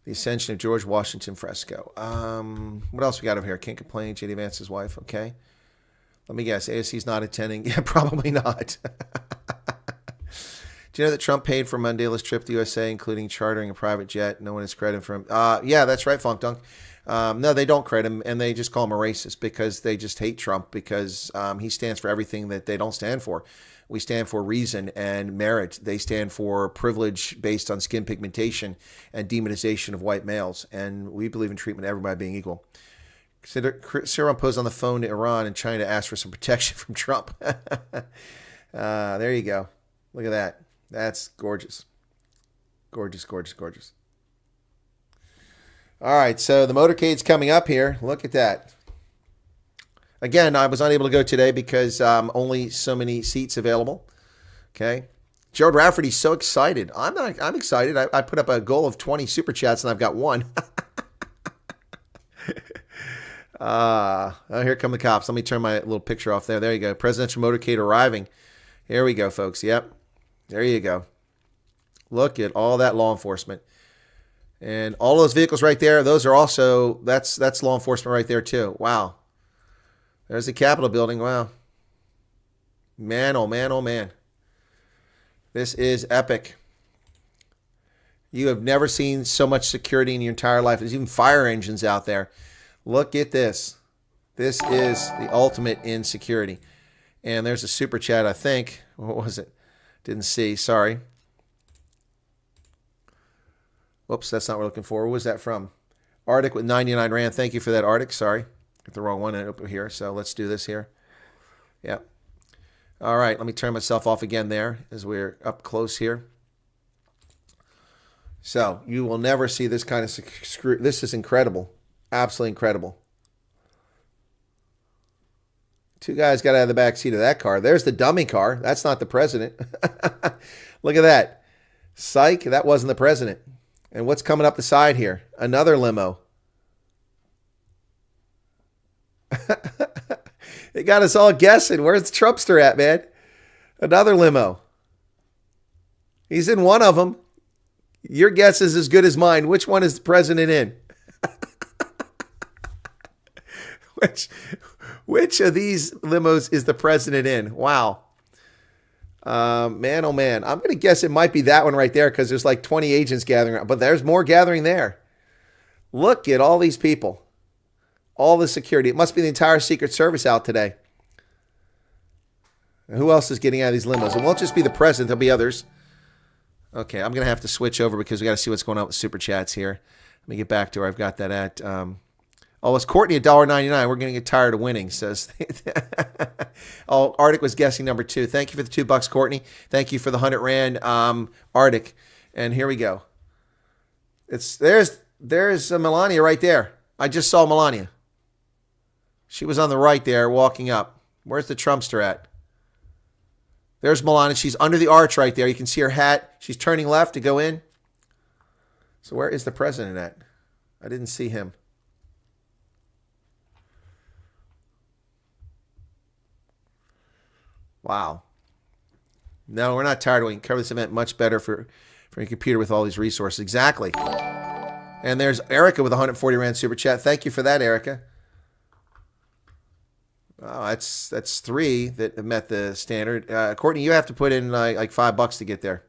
The Ascension of George Washington fresco. What else we got over here? Can't complain. J.D. Vance's wife. Okay. Let me guess. AOC's not attending. Yeah, probably not. Do you know that Trump paid for Mandela's trip to the USA, including chartering a private jet? No one is credited for him. Yeah, that's right, Funk Dunk. No, they don't credit him, and they just call him a racist because they just hate Trump because he stands for everything that they don't stand for. We stand for reason and merit. They stand for privilege based on skin pigmentation and demonization of white males. And we believe in treatment of everybody being equal. Cyril posed on the phone to Iran and China to ask for some protection from Trump. There you go. Look at that. That's gorgeous. Gorgeous, gorgeous, gorgeous. All right, so the motorcade's coming up here. Look at that. Again, I was unable to go today because only so many seats available. Okay. Gerald Rafferty's so excited. I'm excited. I put up a goal of 20 super chats and I've got one. Oh, here come the cops. Let me turn my little picture off there. There you go. Presidential motorcade arriving. Here we go, folks. Yep. There you go. Look at all that law enforcement. And all those vehicles right there, those are also, that's law enforcement right there too. Wow. There's the Capitol building. Wow. Man, oh man, oh man. This is epic. You have never seen so much security in your entire life. There's even fire engines out there. Look at this. This is the ultimate in security. And there's a super chat, I think. What was it? Didn't see. Sorry. Whoops, that's not what we're looking for. Who was that from? Arctic with 99 Rand. Thank you for that, Arctic. Sorry. Got the wrong one over here. So let's do this here. Yep. All right. Let me turn myself off again there as we're up close here. So you will never see this kind of screw. This is incredible. Absolutely incredible. Two guys got out of the back seat of that car. There's the dummy car. That's not the president. Look at that. Psych. That wasn't the president. And what's coming up the side here? Another limo. It got us all guessing. Where's the Trumpster at, man? Another limo. He's in one of them. Your guess is as good as mine. Which one is the president in? Which of these limos is the president in? Wow. Man, oh man. I'm going to guess it might be that one right there because there's like 20 agents gathering around. But there's more gathering there. Look at all these people. All the security. It must be the entire Secret Service out today. And who else is getting out of these limos? It won't just be the president. There'll be others. Okay, I'm going to have to switch over because we got to see what's going on with Super Chats here. Let me get back to where I've got that at. Oh, it's Courtney at $1.99. We're going to get tired of winning, says. Oh, Arctic was guessing number 2. Thank you for the $2, Courtney. Thank you for the 100 Rand, Arctic. And here we go. There's Melania right there. I just saw Melania. She was on the right there walking up. Where's the Trumpster at? There's Melania. She's under the arch right there. You can see her hat. She's turning left to go in. So where is the president at? I didn't see him. Wow. No, we're not tired. We can cover this event much better for your computer with all these resources. Exactly. And there's Erica with 140 Rand Super Chat. Thank you for that, Erica. Oh, that's 3 that have met the standard. Courtney, you have to put in like $5 to get there.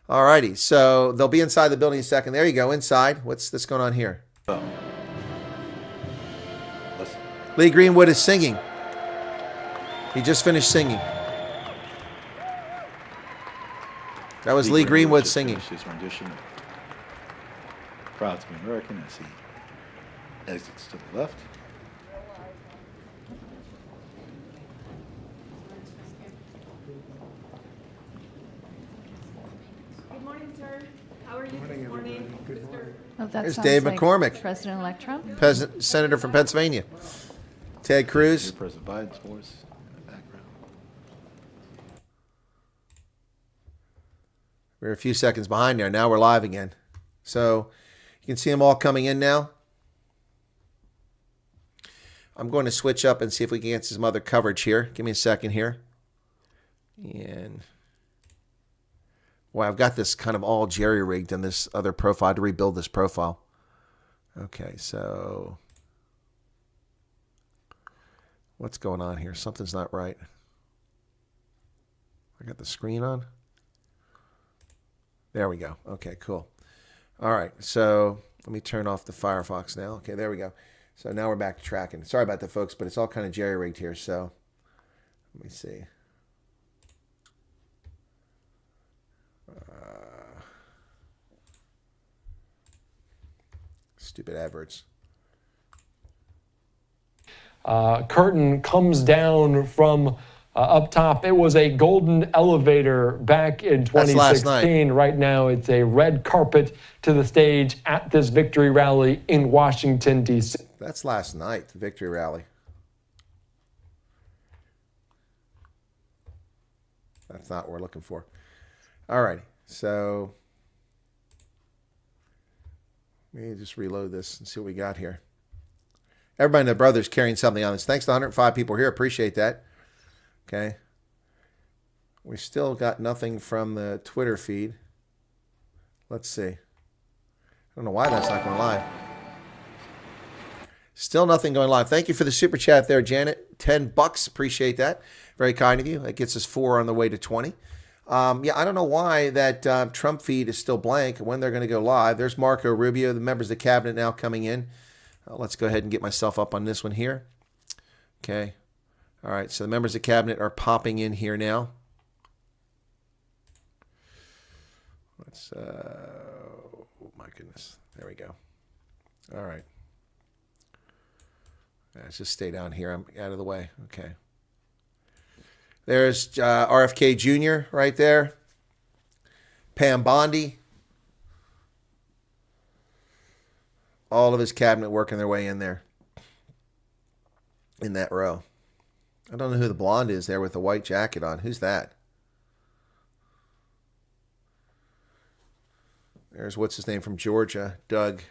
All righty. So they'll be inside the building in a second. There you go. Inside. What's this going on here? Oh. Lee Greenwood is singing. He just finished singing. That was Lee Greenwood singing. His rendition. Proud to be American as he exits to the left. Good morning, sir. How are you this morning? Good morning. Oh, that There's sounds Dave like McCormick. President-elect Trump. Senator from Pennsylvania. Ted Cruz. President Biden's voice in the background. We're a few seconds behind there. Now we're live again. So you can see them all coming in now. I'm going to switch up and see if we can get some other coverage here. Give me a second here. And well, I've got this kind of all jerry-rigged in this other profile. I had to rebuild this profile. Okay, so what's going on here? Something's not right. I got the screen on. There we go. Okay, cool. All right, so Let me turn off the Firefox now. Okay, there we go. So now we're back to tracking. Sorry about that, folks, but it's all kind of jerry-rigged here. So let me see. Stupid adverts. Curtain comes down from up top. It was a golden elevator back in 2016. Right now, it's a red carpet to the stage at this victory rally in Washington, D.C. That's last night, the victory rally. That's not what we're looking for. All right, so let me just reload this and see what we got here. Everybody and their brother's carrying something on this. Thanks to 105 people here. Appreciate that. Okay. We still got nothing from the Twitter feed. Let's see. I don't know why that's not going live. Still nothing going live. Thank you for the super chat there, Janet. $10. Appreciate that. Very kind of you. That gets us 4 on the way to 20. Yeah, I don't know why that Trump feed is still blank, when they're going to go live. There's Marco Rubio, the members of the cabinet now coming in. Let's go ahead and get myself up on this one here. Okay. All right, so the members of cabinet are popping in here now. Let's, oh my goodness. There we go. All right. Let's just stay down here. I'm out of the way. Okay. There's RFK Jr. right there. Pam Bondi. All of his cabinet working their way in there. In that row. I don't know who the blonde is there with the white jacket on. Who's that? There's what's his name from Georgia, Doug,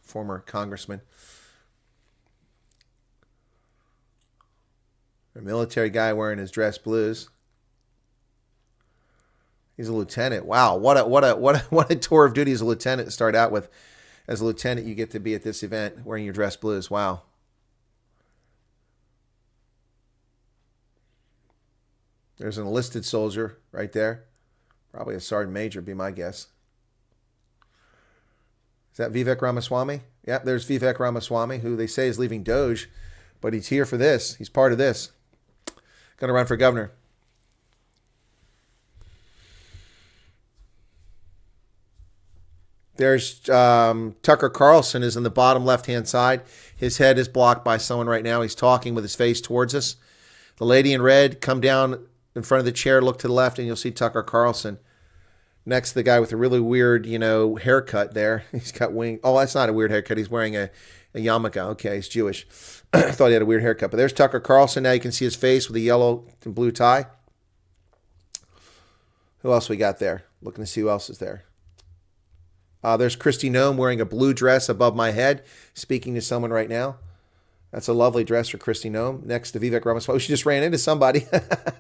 former congressman. A military guy wearing his dress blues. He's a lieutenant. Wow, what a tour of duty as a lieutenant to start out with. As a lieutenant, you get to be at this event wearing your dress blues. Wow. There's an enlisted soldier right there. Probably a sergeant major, be my guess. Is that Vivek Ramaswamy? Yep, there's Vivek Ramaswamy, who they say is leaving Doge, but he's here for this. He's part of this. Going to run for governor. There's Tucker Carlson is in the bottom left-hand side. His head is blocked by someone right now. He's talking with his face towards us. The lady in red, come down in front of the chair, look to the left, and you'll see Tucker Carlson. Next to the guy with a really weird, haircut there. He's got wing. Oh, that's not a weird haircut. He's wearing a yarmulke. Okay, he's Jewish. I thought he had a weird haircut. But there's Tucker Carlson. Now you can see his face with a yellow and blue tie. Who else we got there? Looking to see who else is there. There's Kristi Noem wearing a blue dress above my head, speaking to someone right now. That's a lovely dress for Kristi Noem. Next to Vivek Ramaswamy. Oh, she just ran into somebody.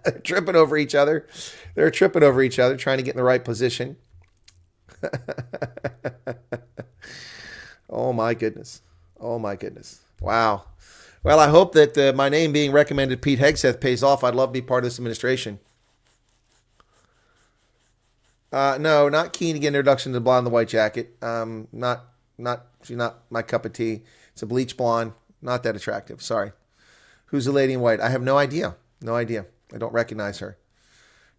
They're tripping over each other. They're tripping over each other, trying to get in the right position. Oh, my goodness. Oh, my goodness. Wow. Well, I hope that my name being recommended Pete Hegseth pays off. I'd love to be part of this administration. No, not keen to get an introduction to the blonde in the white jacket. She's not my cup of tea. It's a bleach blonde. Not that attractive. Sorry. Who's the lady in white? I have no idea. No idea. I don't recognize her.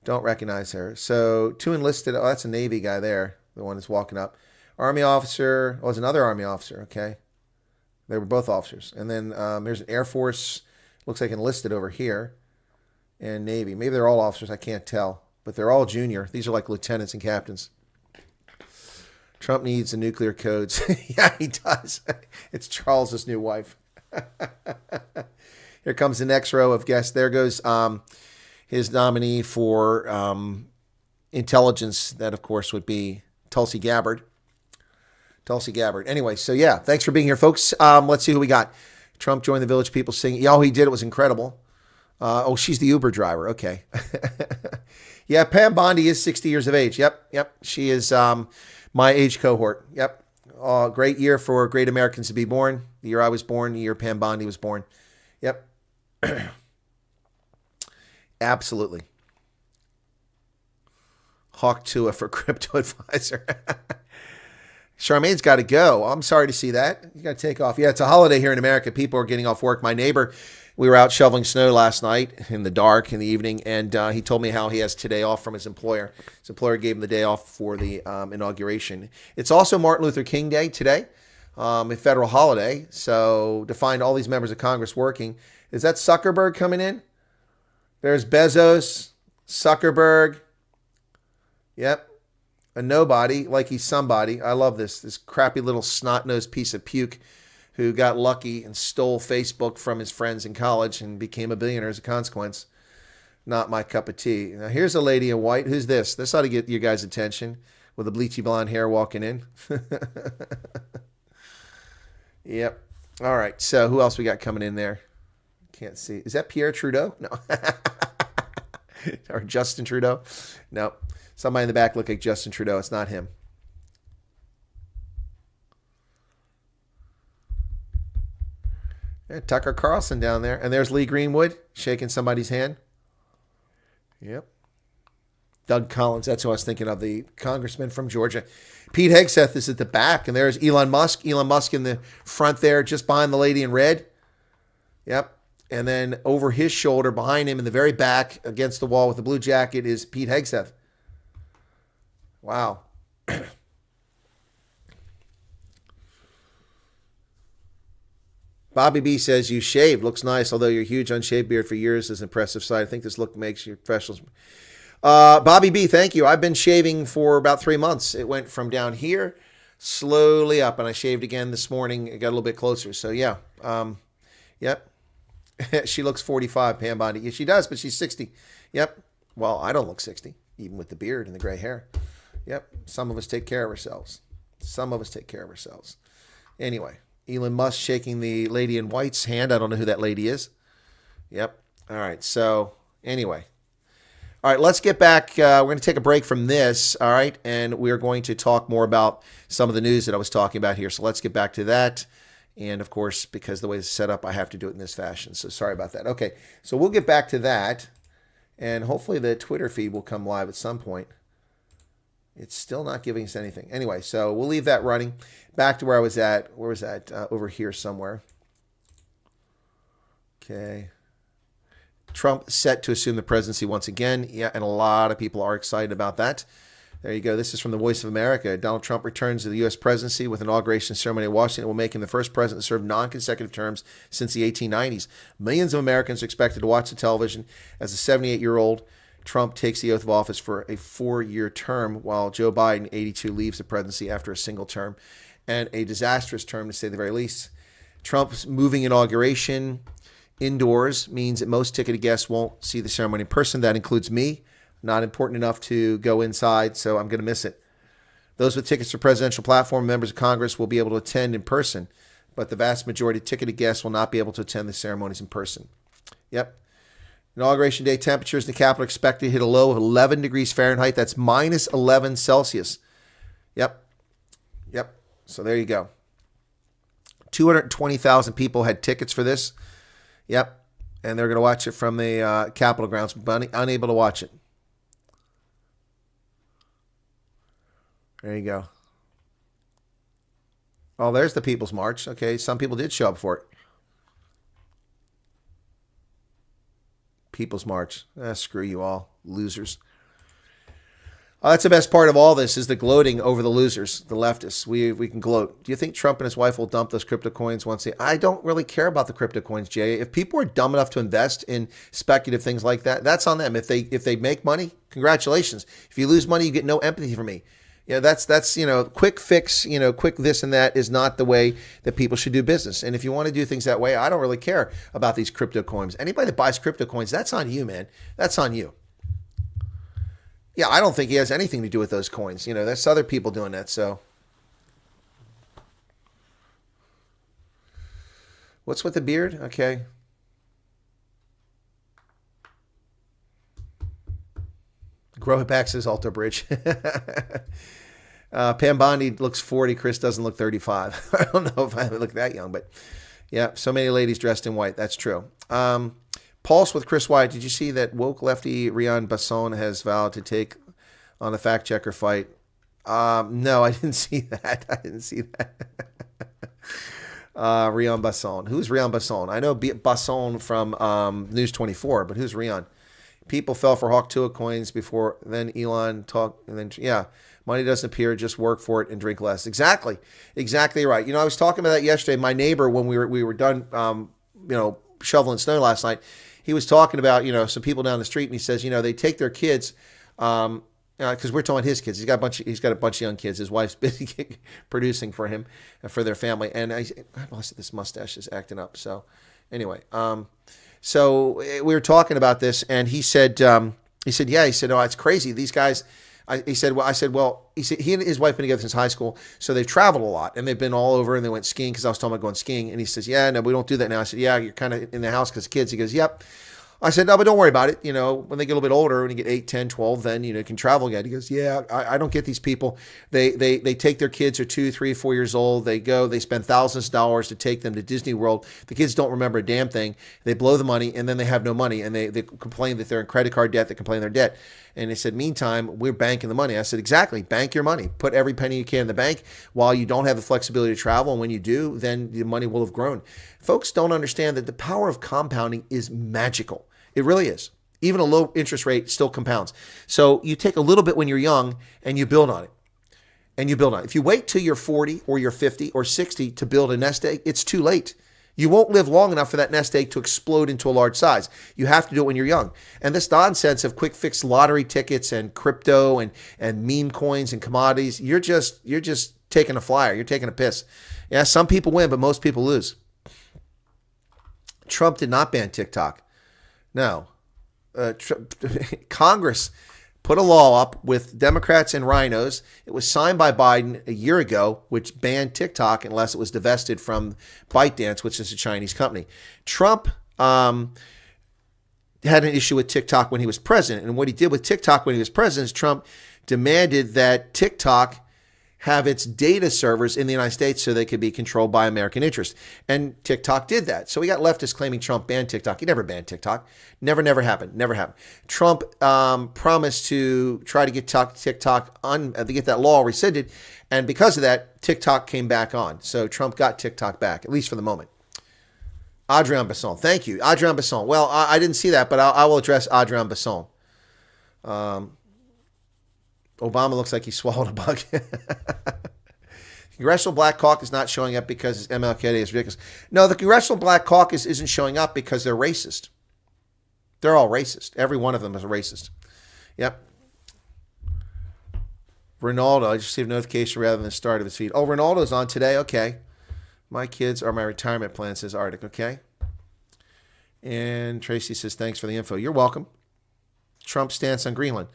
Don't recognize her. So 2 enlisted. Oh, that's a Navy guy there. The one that's walking up. Army officer. Oh, it's another Army officer. Okay. They were both officers. And then there's an Air Force. Looks like enlisted over here. And Navy. Maybe they're all officers. I can't tell. But they're all junior. These are like lieutenants and captains. Trump needs the nuclear codes. Yeah, he does. It's Charles's new wife. Here comes the next row of guests. There goes his nominee for intelligence. That, of course, would be Tulsi Gabbard. Tulsi Gabbard. Anyway, so yeah, thanks for being here, folks. Let's see who we got. Trump joined the Village People singing. Yeah, all he did, it was incredible. Oh, she's the Uber driver. Okay. Yeah, Pam Bondi is 60 years of age. Yep. She is my age cohort. Yep. Great year for great Americans to be born. The year I was born, the year Pam Bondi was born. Yep. Absolutely. Hawk Tua for crypto advisor. Charmaine's got to go. I'm sorry to see that. You got to take off. Yeah, it's a holiday here in America. People are getting off work. My neighbor, we were out shoveling snow last night in the dark in the evening, and he told me how he has today off from his employer. His employer gave him the day off for the inauguration. It's also Martin Luther King Day today, a federal holiday. So to find all these members of Congress working, is that Zuckerberg coming in? There's Bezos, Zuckerberg. Yep. A nobody, like he's somebody. I love this crappy little snot-nosed piece of puke who got lucky and stole Facebook from his friends in college and became a billionaire as a consequence. Not my cup of tea. Now, here's a lady in white. Who's this? This ought to get you guys' attention with the bleachy blonde hair walking in. Yep. All right, so who else we got coming in there? Can't see. Is that Pierre Trudeau? No. Or Justin Trudeau? No. Somebody in the back looked like Justin Trudeau. It's not him. Yeah, Tucker Carlson down there. And there's Lee Greenwood shaking somebody's hand. Yep. Doug Collins. That's who I was thinking of, the congressman from Georgia. Pete Hegseth is at the back. And there's Elon Musk. Elon Musk in the front there, just behind the lady in red. Yep. And then over his shoulder, behind him in the very back, against the wall with the blue jacket, is Pete Hegseth. Wow. Bobby B says, you shaved. Looks nice, although your huge unshaved beard for years is an impressive sight. I think this look makes you professionals. Bobby B, thank you. I've been shaving for about 3 months. It went from down here slowly up, and I shaved again this morning. It got a little bit closer. So, yeah. Yep. She looks 45, Pam Bondi. Yeah, she does, but she's 60. Yep. Well, I don't look 60, even with the beard and the gray hair. Yep. Some of us take care of ourselves. Anyway, Elon Musk shaking the lady in white's hand. I don't know who that lady is. Yep. All right. So anyway. All right, let's get back. We're going to take a break from this. All right. And we're going to talk more about some of the news that I was talking about here. So let's get back to that. And of course, because the way it's set up, I have to do it in this fashion. So sorry about that. Okay. So we'll get back to that. And hopefully the Twitter feed will come live at some point. It's still not giving us anything. Anyway, so we'll leave that running. Back to where I was at. Where was that? Over here somewhere. Okay. Trump set to assume the presidency once again. Yeah, and a lot of people are excited about that. There you go. This is from the Voice of America. Donald Trump returns to the U.S. presidency with an inauguration ceremony in Washington. It will make him the first president to serve non-consecutive terms since the 1890s. Millions of Americans are expected to watch the television as the 78-year-old Trump takes the oath of office for a 4-year term, while Joe Biden, 82, leaves the presidency after a single term, and a disastrous term, to say the very least. Trump's moving inauguration indoors means that most ticketed guests won't see the ceremony in person. That includes me. Not important enough to go inside, so I'm going to miss it. Those with tickets for presidential platform members of Congress will be able to attend in person, but the vast majority of ticketed guests will not be able to attend the ceremonies in person. Yep. Inauguration Day temperatures in the Capitol are expected to hit a low of 11 degrees Fahrenheit. That's minus 11 Celsius. Yep. So there you go. 220,000 people had tickets for this. Yep. And they're going to watch it from the Capitol grounds, but unable to watch it. There you go. Oh, there's the People's March. Okay, some people did show up for it. People's March. Screw you all, losers. That's the best part of all this, is the gloating over the losers, the leftists. We can gloat. Do you think Trump and his wife will dump those crypto coins once they... I don't really care about the crypto coins, Jay. If people are dumb enough to invest in speculative things like that, that's on them. If they make money, congratulations. If you lose money, you get no empathy from me. That's quick fix, quick this and that is not the way that people should do business. And if you want to do things that way, I don't really care about these crypto coins. Anybody that buys crypto coins, that's on you, man. That's on you. Yeah, I don't think he has anything to do with those coins. That's other people doing that. So what's with the beard? Okay. Grow it back, says Alto Bridge. Pam Bondi looks 40. Chris doesn't look 35. I don't know if I look that young, but yeah, so many ladies dressed in white. That's true. Pulse with Chris Wyatt. Did you see that woke lefty Rian Basson has vowed to take on the fact checker fight No, I didn't see that. I didn't see that. Rion Basson. Who's Rion Basson? I know Basson from News 24, but who's Rion? People fell for Hawk Tuah coins before then Elon talked, and then, yeah, money doesn't appear, just work for it and drink less. Exactly. Exactly right. I was talking about that yesterday. My neighbor, when we were done, shoveling snow last night, he was talking about, some people down the street, and he says, they take their kids, because we're talking his kids. He's got a bunch of young kids. His wife's busy producing for him and for their family. And this mustache is acting up. So anyway, so we were talking about this, and he said, oh, it's crazy. These guys, he said, he and his wife have been together since high school. So they've traveled a lot, and they've been all over, and they went skiing, because I was talking about going skiing. And he says, yeah, no, we don't do that now. I said, yeah, you're kind of in the house because kids. He goes, yep. I said, no, but don't worry about it. When they get a little bit older, when you get 8, 10, 12, then, you can travel again. He goes, yeah, I don't get these people. They take their kids who are 2, 3, 4 years old. They go, they spend thousands of dollars to take them to Disney World. The kids don't remember a damn thing. They blow the money, and then they have no money. And they complain that they're in credit card debt. They complain they're debt. And they said, meantime, we're banking the money. I said, exactly. Bank your money. Put every penny you can in the bank while you don't have the flexibility to travel. And when you do, then the money will have grown. Folks don't understand that the power of compounding is magical. It really is. Even a low interest rate still compounds. So you take a little bit when you're young and you build on it. If you wait till you're 40 or you're 50 or 60 to build a nest egg, it's too late. You won't live long enough for that nest egg to explode into a large size. You have to do it when you're young. And this nonsense of quick fix lottery tickets and crypto and meme coins and commodities, you're just taking a flyer. You're taking a piss. Yeah, some people win, but most people lose. Trump did not ban TikTok. No. Congress put a law up with Democrats and rhinos. It was signed by Biden a year ago, which banned TikTok unless it was divested from ByteDance, which is a Chinese company. Trump had an issue with TikTok when he was president. And what he did with TikTok when he was president is Trump demanded that TikTok have its data servers in the United States so they could be controlled by American interests. And TikTok did that. So we got leftists claiming Trump banned TikTok. He never banned TikTok. Never happened. Never happened. Trump promised to try to get TikTok to get that law rescinded. And because of that, TikTok came back on. So Trump got TikTok back, at least for the moment. Adrian Basson. Thank you. Adrian Basson. Well, I didn't see that, but I will address Adrian Basson. Obama looks like he swallowed a bug. Congressional Black Caucus not showing up because MLK Day is ridiculous. No, the Congressional Black Caucus isn't showing up because they're racist. They're all racist. Every one of them is a racist. Yep. Ronaldo, I just received a notification rather than the start of his feed. Oh, Ronaldo's on today. Okay. My kids are my retirement plan, says Arctic. Okay. And Tracy says, thanks for the info. You're welcome. Trump's stance on Greenland.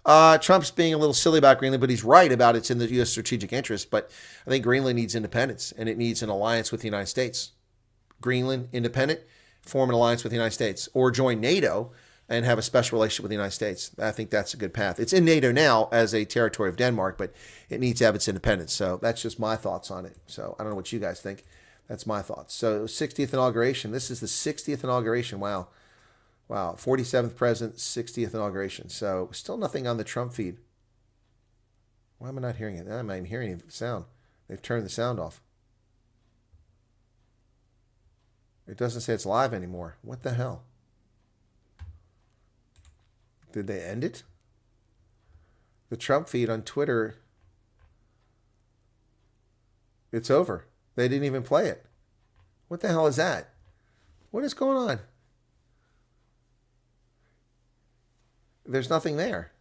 Trump's being a little silly about Greenland, but he's right about it's in the U.S. strategic interest. But I think Greenland needs independence, and it needs an alliance with the United States. Greenland, independent, form an alliance with the United States, or join NATO and have a special relationship with the United States. I think that's a good path. It's in NATO now as a territory of Denmark, but it needs to have its independence. So that's just my thoughts on it. So I don't know what you guys think. That's my thoughts. So 60th inauguration. This is the 60th inauguration. Wow. 47th president, 60th inauguration. So still nothing on the Trump feed. Why am I not hearing it? I'm not even hearing any sound. They've turned the sound off. It doesn't say it's live anymore. What the hell? Did they end it? The Trump feed on Twitter, it's over. They didn't even play it. What the hell is that? What is going on? There's nothing there.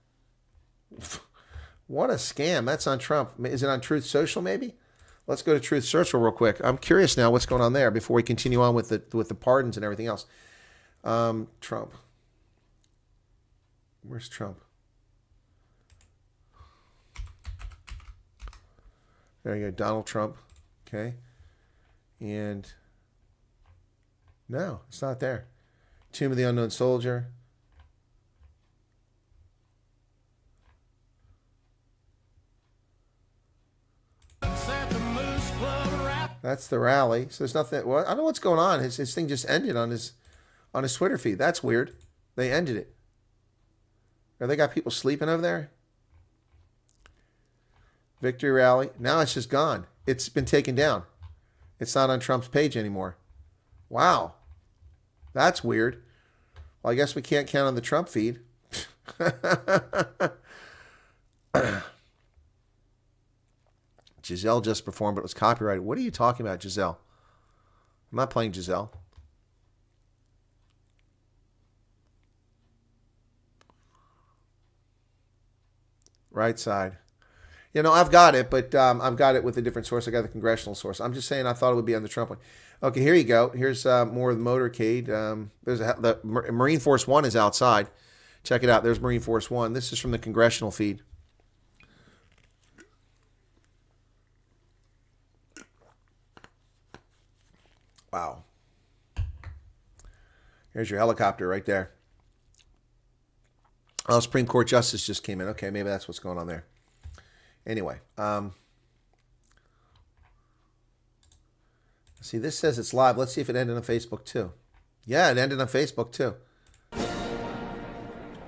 What a scam. That's on Trump. Is it on Truth Social maybe? Let's go to Truth Social real quick. I'm curious now what's going on there before we continue on with the pardons and everything else. Trump. Where's Trump? There you go. Donald Trump. Okay. And no, it's not there. Tomb of the Unknown Soldier. That's the rally. So there's nothing. Well, I don't know what's going on. His thing just ended on his Twitter feed. That's weird. They ended it. They got people sleeping over there? Victory rally. Now it's just gone. It's been taken down. It's not on Trump's page anymore. Wow. That's weird. Well, I guess we can't count on the Trump feed. Giselle just performed, but it was copyrighted. What are you talking about, Giselle? I'm not playing Giselle. Right side. I've got it, but I've got it with a different source. I got the congressional source. I'm just saying I thought it would be on the Trump one. Okay, here you go. Here's more of the motorcade. The Marine Force One is outside. Check it out. There's Marine Force One. This is from the congressional feed. Wow. Here's your helicopter right there. Oh, Supreme Court Justice just came in. Okay, maybe that's what's going on there. Anyway, see, this says it's live. Let's see if it ended on Facebook too. Yeah, it ended on Facebook too.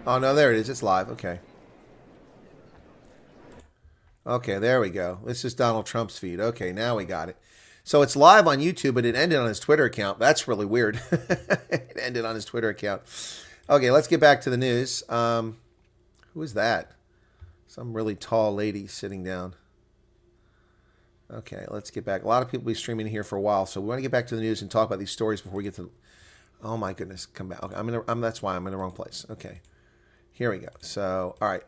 Oh, no, there it is. It's live. Okay. Okay, there we go. This is Donald Trump's feed. Okay, now we got it. So it's live on YouTube, but it ended on his Twitter account. That's really weird. It ended on his Twitter account. Okay, let's get back to the news. Who is that? Some really tall lady sitting down. Okay, let's get back. A lot of people will be streaming here for a while, so we want to get back to the news and talk about these stories before we get to... Oh, my goodness. Come back. Okay, that's why I'm in the wrong place. Okay, here we go. So, all right.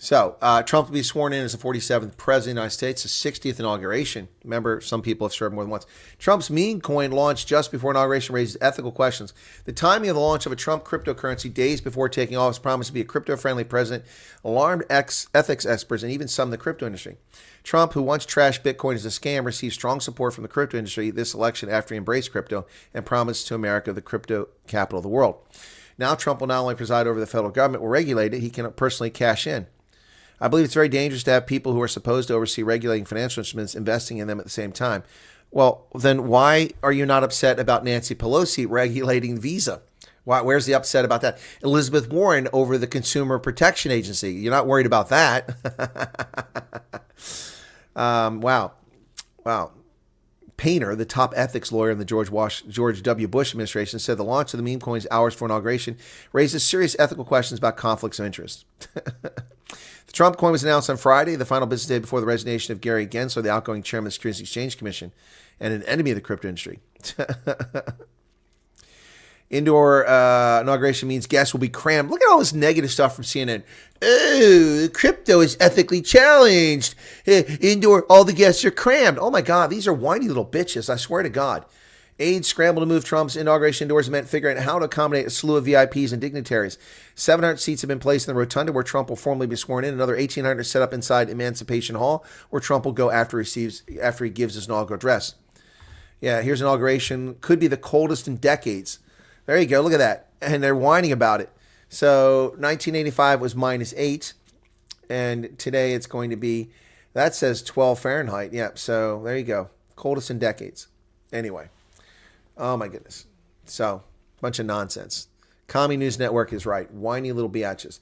So, Trump will be sworn in as the 47th president of the United States, the 60th inauguration. Remember, some people have served more than once. Trump's meme coin launched just before inauguration raises ethical questions. The timing of the launch of a Trump cryptocurrency days before taking office promised to be a crypto-friendly president alarmed ethics experts and even some in the crypto industry. Trump, who once trashed Bitcoin as a scam, received strong support from the crypto industry this election after he embraced crypto and promised to America the crypto capital of the world. Now, Trump will not only preside over the federal government, will regulate it, he can personally cash in. I believe it's very dangerous to have people who are supposed to oversee regulating financial instruments investing in them at the same time. Well, then why are you not upset about Nancy Pelosi regulating Visa? Where's the upset about that? Elizabeth Warren over the Consumer Protection Agency. You're not worried about that. Wow. Painter, the top ethics lawyer in the George W. Bush administration, said the launch of the meme coins hours for inauguration raises serious ethical questions about conflicts of interest. The Trump coin was announced on Friday, the final business day before the resignation of Gary Gensler, the outgoing chairman of the Securities and Exchange Commission, and an enemy of the crypto industry. Indoor inauguration means guests will be crammed. Look at all this negative stuff from CNN. Oh, crypto is ethically challenged. Indoor, all the guests are crammed. Oh my God, these are whiny little bitches, I swear to God. Aides scramble to move Trump's inauguration indoors meant figuring out how to accommodate a slew of VIPs and dignitaries. 700 seats have been placed in the rotunda where Trump will formally be sworn in. Another 1,800 set up inside Emancipation Hall where Trump will go after he gives his inaugural address. Yeah, here's inauguration. Could be the coldest in decades. There you go. Look at that. And they're whining about it. So 1985 was -8. And today it's going to be, that says 12 Fahrenheit. Yeah, so there you go. Coldest in decades. Anyway. Oh, my goodness. So, bunch of nonsense. Commie News Network is right. Whiny little biatches.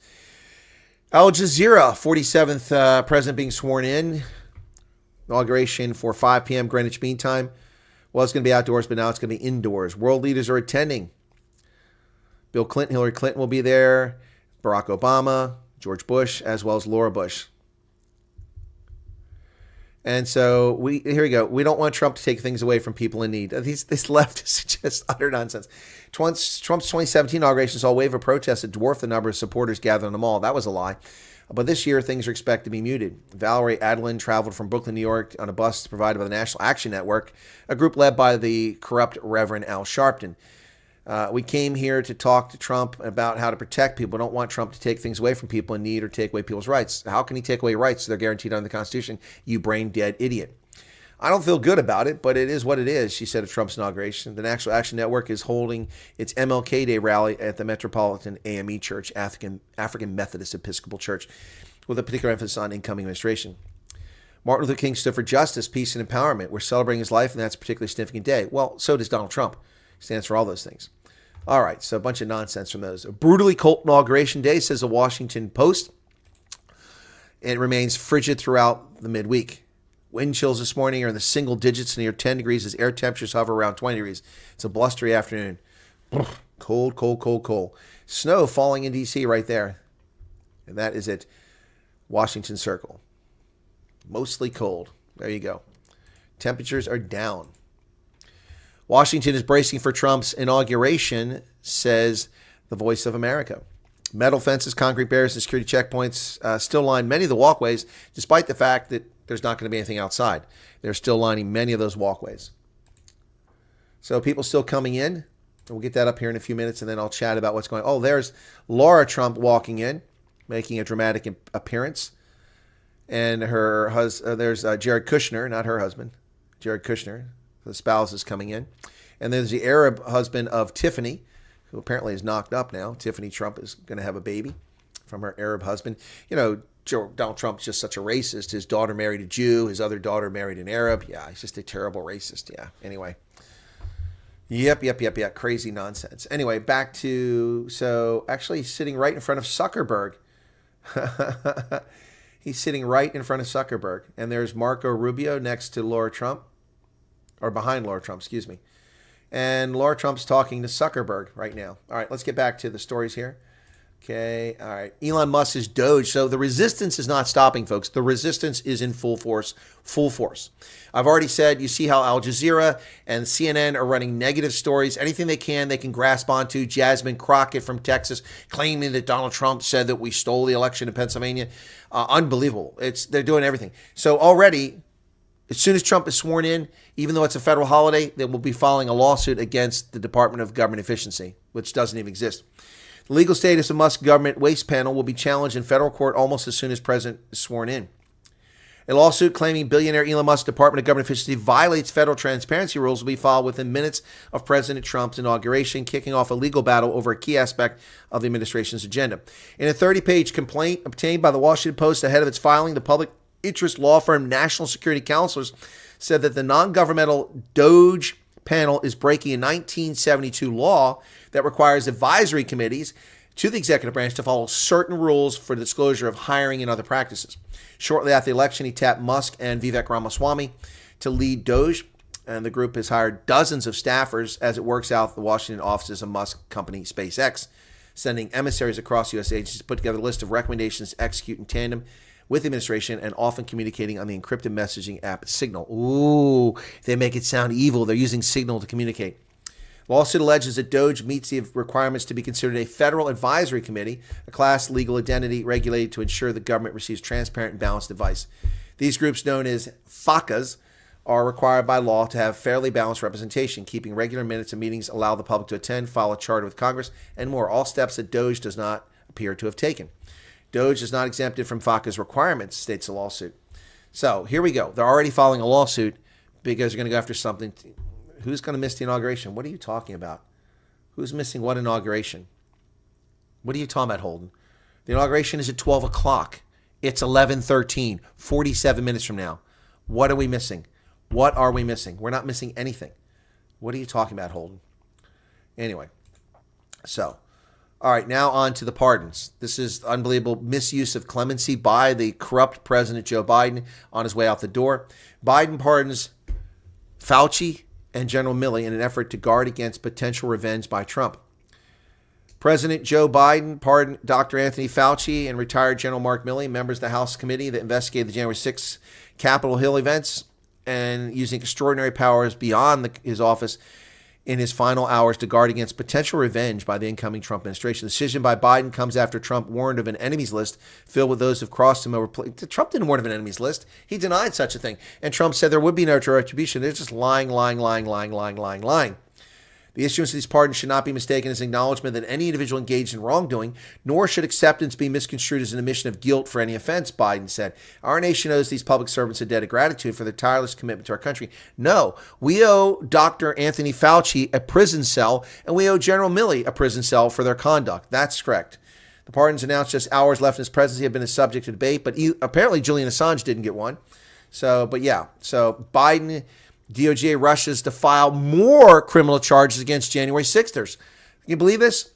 Al Jazeera, 47th president being sworn in. Inauguration for 5 p.m. Greenwich Mean Time. Well, it's going to be outdoors, but now it's going to be indoors. World leaders are attending. Bill Clinton, Hillary Clinton will be there. Barack Obama, George Bush, as well as Laura Bush. And so here we go. We don't want Trump to take things away from people in need. This left is just utter nonsense. Trump's 2017 inauguration saw a wave of protests that dwarfed the number of supporters gathered in the mall. That was a lie. But this year, things are expected to be muted. Valerie Adelin traveled from Brooklyn, New York on a bus provided by the National Action Network, a group led by the corrupt Reverend Al Sharpton. We came here to talk to Trump about how to protect people. We don't want Trump to take things away from people in need or take away people's rights. How can he take away rights? They're guaranteed under the Constitution. You brain-dead idiot. I don't feel good about it, but it is what it is, she said at Trump's inauguration. The National Action Network is holding its MLK Day rally at the Metropolitan AME Church, African Methodist Episcopal Church, with a particular emphasis on incoming administration. Martin Luther King stood for justice, peace, and empowerment. We're celebrating his life, and that's a particularly significant day. Well, so does Donald Trump. He stands for all those things. All right, so a bunch of nonsense from those. A brutally cold inauguration day, says the Washington Post. It remains frigid throughout the midweek. Wind chills this morning are in the single digits near 10 degrees as air temperatures hover around 20 degrees. It's a blustery afternoon. Cold, cold, cold, cold. Snow falling in D.C. right there. And that is at Washington Circle. Mostly cold. There you go. Temperatures are down. Washington is bracing for Trump's inauguration, says the Voice of America. Metal fences, concrete barriers, and security checkpoints still line many of the walkways, despite the fact that there's not going to be anything outside. They're still lining many of those walkways. So people still coming in. We'll get that up here in a few minutes, and then I'll chat about what's going on. Oh, there's Laura Trump walking in, making a dramatic appearance. And her husband, there's Jared Kushner, not her husband, Jared Kushner. The spouse is coming in. And there's the Arab husband of Tiffany, who apparently is knocked up now. Tiffany Trump is going to have a baby from her Arab husband. You know, Donald Trump's just such a racist. His daughter married a Jew. His other daughter married an Arab. Yeah, he's just a terrible racist. Yeah, anyway. Yep. Crazy nonsense. Anyway, back to, so actually sitting right in front of Zuckerberg. He's sitting right in front of Zuckerberg. And there's Marco Rubio next to Laura Trump. Or behind Laura Trump, excuse me. And Laura Trump's talking to Zuckerberg right now. All right, let's get back to the stories here. Okay, all right. Elon Musk is Doge. So the resistance is not stopping, folks. The resistance is in full force, full force. I've already said, you see how Al Jazeera and CNN are running negative stories. Anything they can grasp onto. Jasmine Crockett from Texas claiming that Donald Trump said that we stole the election in Pennsylvania. Unbelievable. They're doing everything. So already, as soon as Trump is sworn in, even though it's a federal holiday, they will be filing a lawsuit against the Department of Government Efficiency, which doesn't even exist. The legal status of Musk's government waste panel will be challenged in federal court almost as soon as President is sworn in. A lawsuit claiming billionaire Elon Musk's Department of Government Efficiency violates federal transparency rules will be filed within minutes of President Trump's inauguration, kicking off a legal battle over a key aspect of the administration's agenda. In a 30-page complaint obtained by the Washington Post ahead of its filing, the public interest law firm National Security Counselors said that the non-governmental Doge panel is breaking a 1972 law that requires advisory committees to the executive branch to follow certain rules for the disclosure of hiring and other practices. Shortly after the election, he tapped Musk and Vivek Ramaswamy to lead Doge, and the group has hired dozens of staffers as it works out the Washington offices of Musk company SpaceX, sending emissaries across U.S. agencies to put together a list of recommendations to execute in tandem with the administration and often communicating on the encrypted messaging app Signal. Ooh, they make it sound evil. They're using Signal to communicate. Lawsuit alleges that Doge meets the requirements to be considered a federal advisory committee, a class legal identity regulated to ensure the government receives transparent and balanced advice. These groups, known as FACAs, are required by law to have fairly balanced representation, keeping regular minutes of meetings, allow the public to attend, file a charter with Congress, and more, all steps that Doge does not appear to have taken. Doge is not exempted from FACA's requirements, states the lawsuit. So here we go. They're already filing a lawsuit because they're going to go after something. Who's going to miss the inauguration? What are you talking about? Who's missing what inauguration? What are you talking about, Holden? The inauguration is at 12 o'clock. It's 11:13, 47 minutes from now. What are we missing? What are we missing? We're not missing anything. What are you talking about, Holden? Anyway, so, all right, now on to the pardons. This is unbelievable misuse of clemency by the corrupt President Joe Biden on his way out the door. Biden pardons Fauci and General Milley in an effort to guard against potential revenge by Trump. President Joe Biden pardoned Dr. Anthony Fauci and retired General Mark Milley, members of the House committee that investigated the January 6th Capitol Hill events, and using extraordinary powers beyond his office in his final hours to guard against potential revenge by the incoming Trump administration. The decision by Biden comes after Trump warned of an enemies list filled with those who've crossed him over. Trump didn't warn of an enemies list. He denied such a thing. And Trump said there would be no retribution. They're just lying. The issuance of these pardons should not be mistaken as acknowledgement that any individual engaged in wrongdoing, nor should acceptance be misconstrued as an admission of guilt for any offense, Biden said. Our nation owes these public servants a debt of gratitude for their tireless commitment to our country. No, we owe Dr. Anthony Fauci a prison cell, and we owe General Milley a prison cell for their conduct. That's correct. The pardons announced just hours left in his presidency have been a subject of debate, but apparently Julian Assange didn't get one. So Biden... DOJ rushes to file more criminal charges against January 6thers. Can you believe this?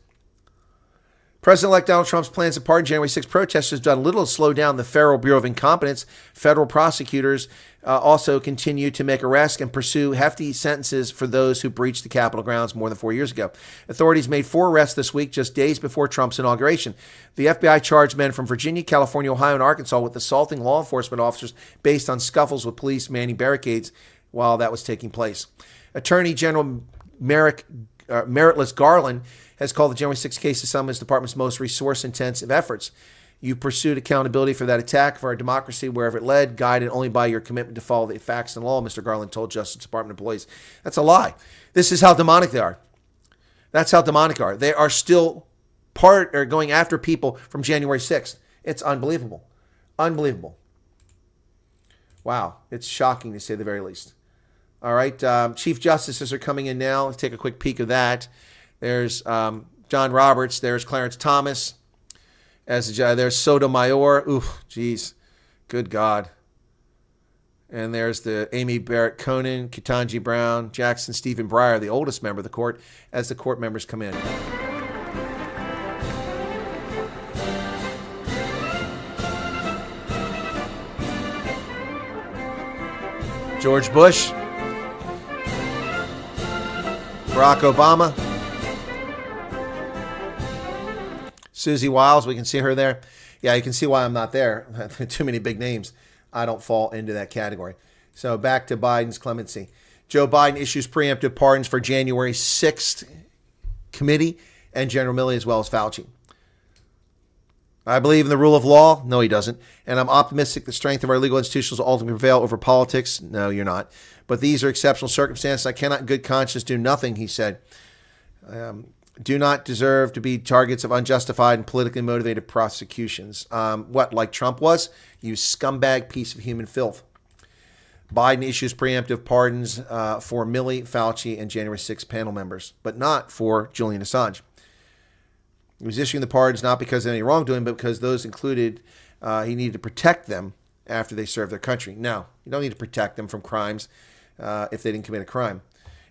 President-elect Donald Trump's plans to pardon January 6 protesters done little to slow down the Federal Bureau of Incompetence. Federal prosecutors also continue to make arrests and pursue hefty sentences for those who breached the Capitol grounds more than 4 years ago. Authorities made 4 arrests this week, just days before Trump's inauguration. The FBI charged men from Virginia, California, Ohio, and Arkansas with assaulting law enforcement officers based on scuffles with police manning barricades while that was taking place. Attorney General Meritless Garland has called the January 6 case some of his department's most resource-intensive efforts. You pursued accountability for that attack for our democracy wherever it led, guided only by your commitment to follow the facts and law, Mr. Garland told Justice Department employees. That's a lie. This is how demonic they are. That's how demonic they are. They are still going after people from January 6th. It's unbelievable. Unbelievable. Wow. It's shocking to say the very least. All right. Chief Justices are coming in now. Let's take a quick peek of that. There's John Roberts. There's Clarence Thomas. There's Sotomayor. Ooh, geez. Good God. And there's the Amy Barrett Conan, Ketanji Brown, Jackson Stephen Breyer, the oldest member of the court, as the court members come in. George Bush. Barack Obama. Susie Wiles, we can see her there. Yeah, you can see why I'm not there. Too many big names. I don't fall into that category. So back to Biden's clemency. Joe Biden issues preemptive pardons for January 6th committee and General Milley as well as Fauci. I believe in the rule of law. No, he doesn't. And I'm optimistic the strength of our legal institutions will ultimately prevail over politics. No, you're not. But these are exceptional circumstances. I cannot in good conscience do nothing, he said. Do not deserve to be targets of unjustified and politically motivated prosecutions. What, like Trump was? You scumbag piece of human filth. Biden issues preemptive pardons for Milley, Fauci, and January 6 panel members, but not for Julian Assange. He was issuing the pardons not because of any wrongdoing, but because those included, he needed to protect them after they served their country. No, you don't need to protect them from crimes if they didn't commit a crime.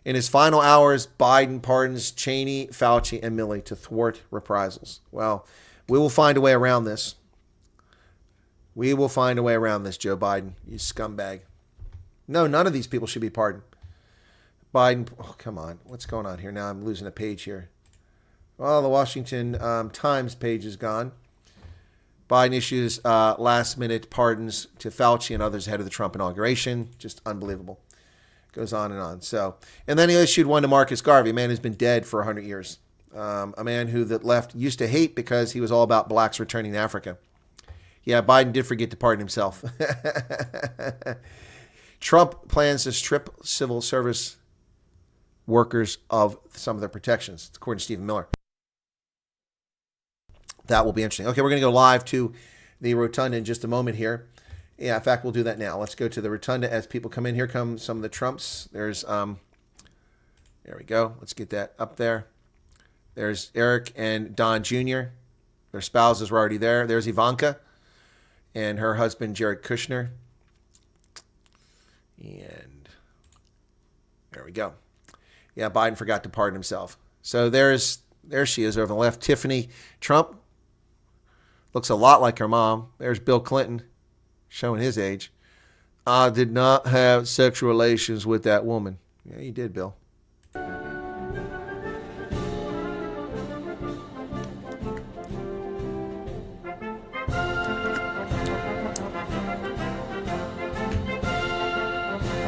In his final hours, Biden pardons Cheney, Fauci, and Milley to thwart reprisals. Well, we will find a way around this. We will find a way around this, Joe Biden, you scumbag. No, none of these people should be pardoned. Biden, oh, come on. What's going on here? Now I'm losing a page here. Well, the Washington Times page is gone. Biden issues last-minute pardons to Fauci and others ahead of the Trump inauguration. Just unbelievable. Goes on and on. So, and then he issued one to Marcus Garvey, a man who's been dead for 100 years. A man who the left used to hate because he was all about blacks returning to Africa. Yeah, Biden did forget to pardon himself. Trump plans to strip civil service workers of some of their protections, according to Stephen Miller. That will be interesting. Okay, we're going to go live to the rotunda in just a moment here. Yeah, in fact, we'll do that now. Let's go to the rotunda as people come in. Here come some of the Trumps. There's, there we go. Let's get that up there. There's Eric and Don Jr. Their spouses were already there. There's Ivanka and her husband, Jared Kushner. And there we go. Yeah, Biden forgot to pardon himself. So there she is over on the left. Tiffany Trump looks a lot like her mom. There's Bill Clinton, showing his age. I did not have sexual relations with that woman. Yeah, you did, Bill.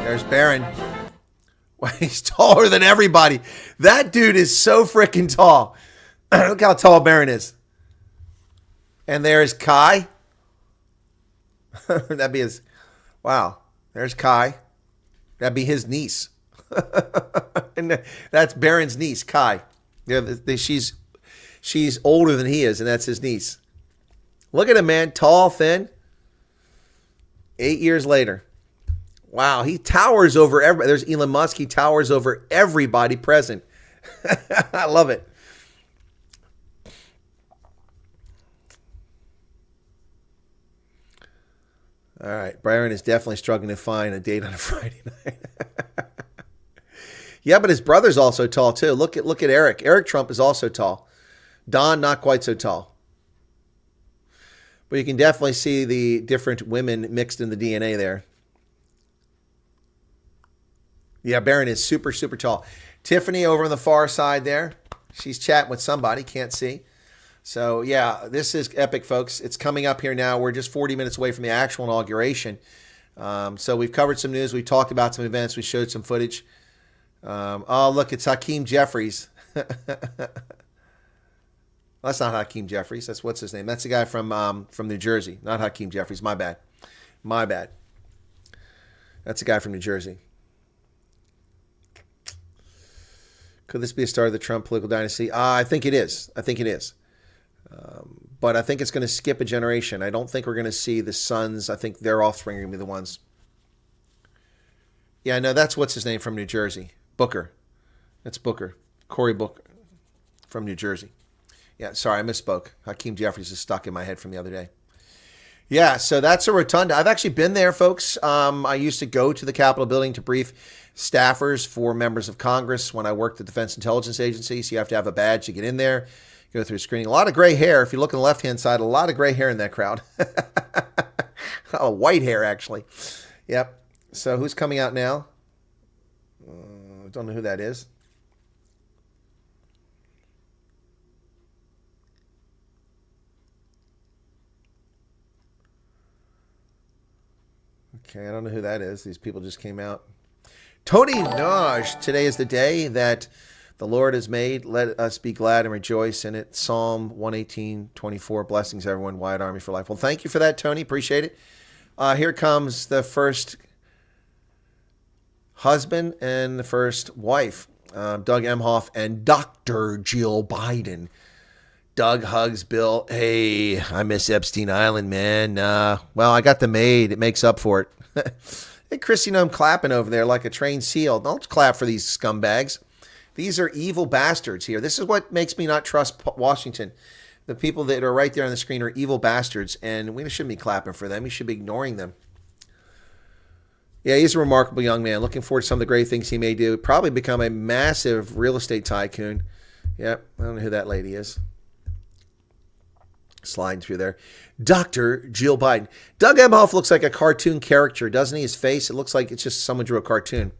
There's Barron. Well, he's taller than everybody. That dude is so freaking tall. Look how tall Barron is. And there's Kai. That'd be his. Wow. There's Kai. That'd be his niece. And that's Barron's niece, Kai. Yeah, she's older than he is, and that's his niece. Look at him, man. Tall, thin. 8 years later. Wow, he towers over everybody. There's Elon Musk. He towers over everybody present. I love it. All right, Byron is definitely struggling to find a date on a Friday night. Yeah, but his brother's also tall too. Look at Eric. Eric Trump is also tall. Don, not quite so tall. But you can definitely see the different women mixed in the DNA there. Yeah, Barron is super, super tall. Tiffany over on the far side there. She's chatting with somebody, can't see. So, yeah, this is epic, folks. It's coming up here now. We're just 40 minutes away from the actual inauguration. So we've covered some news. We talked about some events. We showed some footage. Oh, look, it's Hakeem Jeffries. That's not Hakeem Jeffries. That's what's his name. That's the guy from New Jersey. Not Hakeem Jeffries. My bad. That's the guy from New Jersey. Could this be a start of the Trump political dynasty? I think it is. But I think it's going to skip a generation. I don't think we're going to see the sons. I think their offspring are going to be the ones. Yeah, no, that's what's his name from New Jersey. Booker. That's Booker. Cory Booker from New Jersey. Yeah, sorry, I misspoke. Hakeem Jeffries is stuck in my head from the other day. Yeah, so that's a rotunda. I've actually been there, folks. I used to go to the Capitol building to brief staffers for members of Congress when I worked at the Defense Intelligence Agency. So you have to have a badge to get in there, go through screening. A lot of gray hair. If you look on the left-hand side, a lot of gray hair in that crowd. Oh, white hair, actually. Yep. So who's coming out now? Don't know who that is. Okay, I don't know who that is. These people just came out. Tony Naj. Today is the day that the Lord has made. Let us be glad and rejoice in it. Psalm 118:24. Blessings, everyone. Wyatt Army for life. Well, thank you for that, Tony. Appreciate it. Here comes the first husband and the first wife, Doug Emhoff and Dr. Jill Biden. Doug hugs Bill. Hey, I miss Epstein Island, man. Well, I got the maid. It makes up for it. Hey, Chris, I'm clapping over there like a trained seal. Don't clap for these scumbags. These are evil bastards here. This is what makes me not trust Washington. The people that are right there on the screen are evil bastards, and we shouldn't be clapping for them. We should be ignoring them. Yeah, he's a remarkable young man. Looking forward to some of the great things he may do. Probably become a massive real estate tycoon. Yep, I don't know who that lady is. Sliding through there. Dr. Jill Biden. Doug Emhoff looks like a cartoon character, doesn't he? His face, it looks like it's just someone drew a cartoon.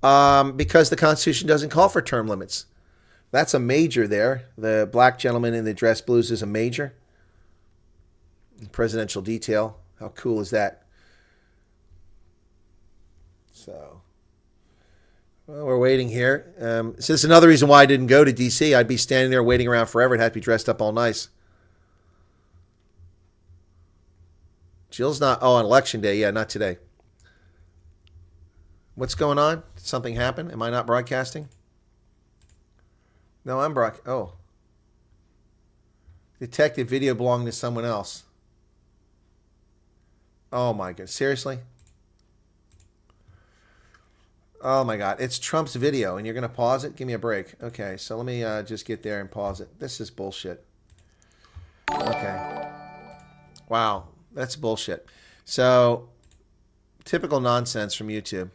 Because the Constitution doesn't call for term limits. That's a major there. The black gentleman in the dress blues is a major. Presidential detail. How cool is that? So, well, we're waiting here. So this is another reason why I didn't go to D.C. I'd be standing there waiting around forever and have to be dressed up all nice. Jill's not... Oh, on Election Day. Yeah, not today. What's going on? Did something happen? Am I not broadcasting? No, I'm Oh. Detective video belonging to someone else. Oh, my God. Seriously? Oh, my God. It's Trump's video, and you're going to pause it? Give me a break. Okay, so let me just get there and pause it. This is bullshit. Okay. Wow, that's bullshit. So, typical nonsense from YouTube.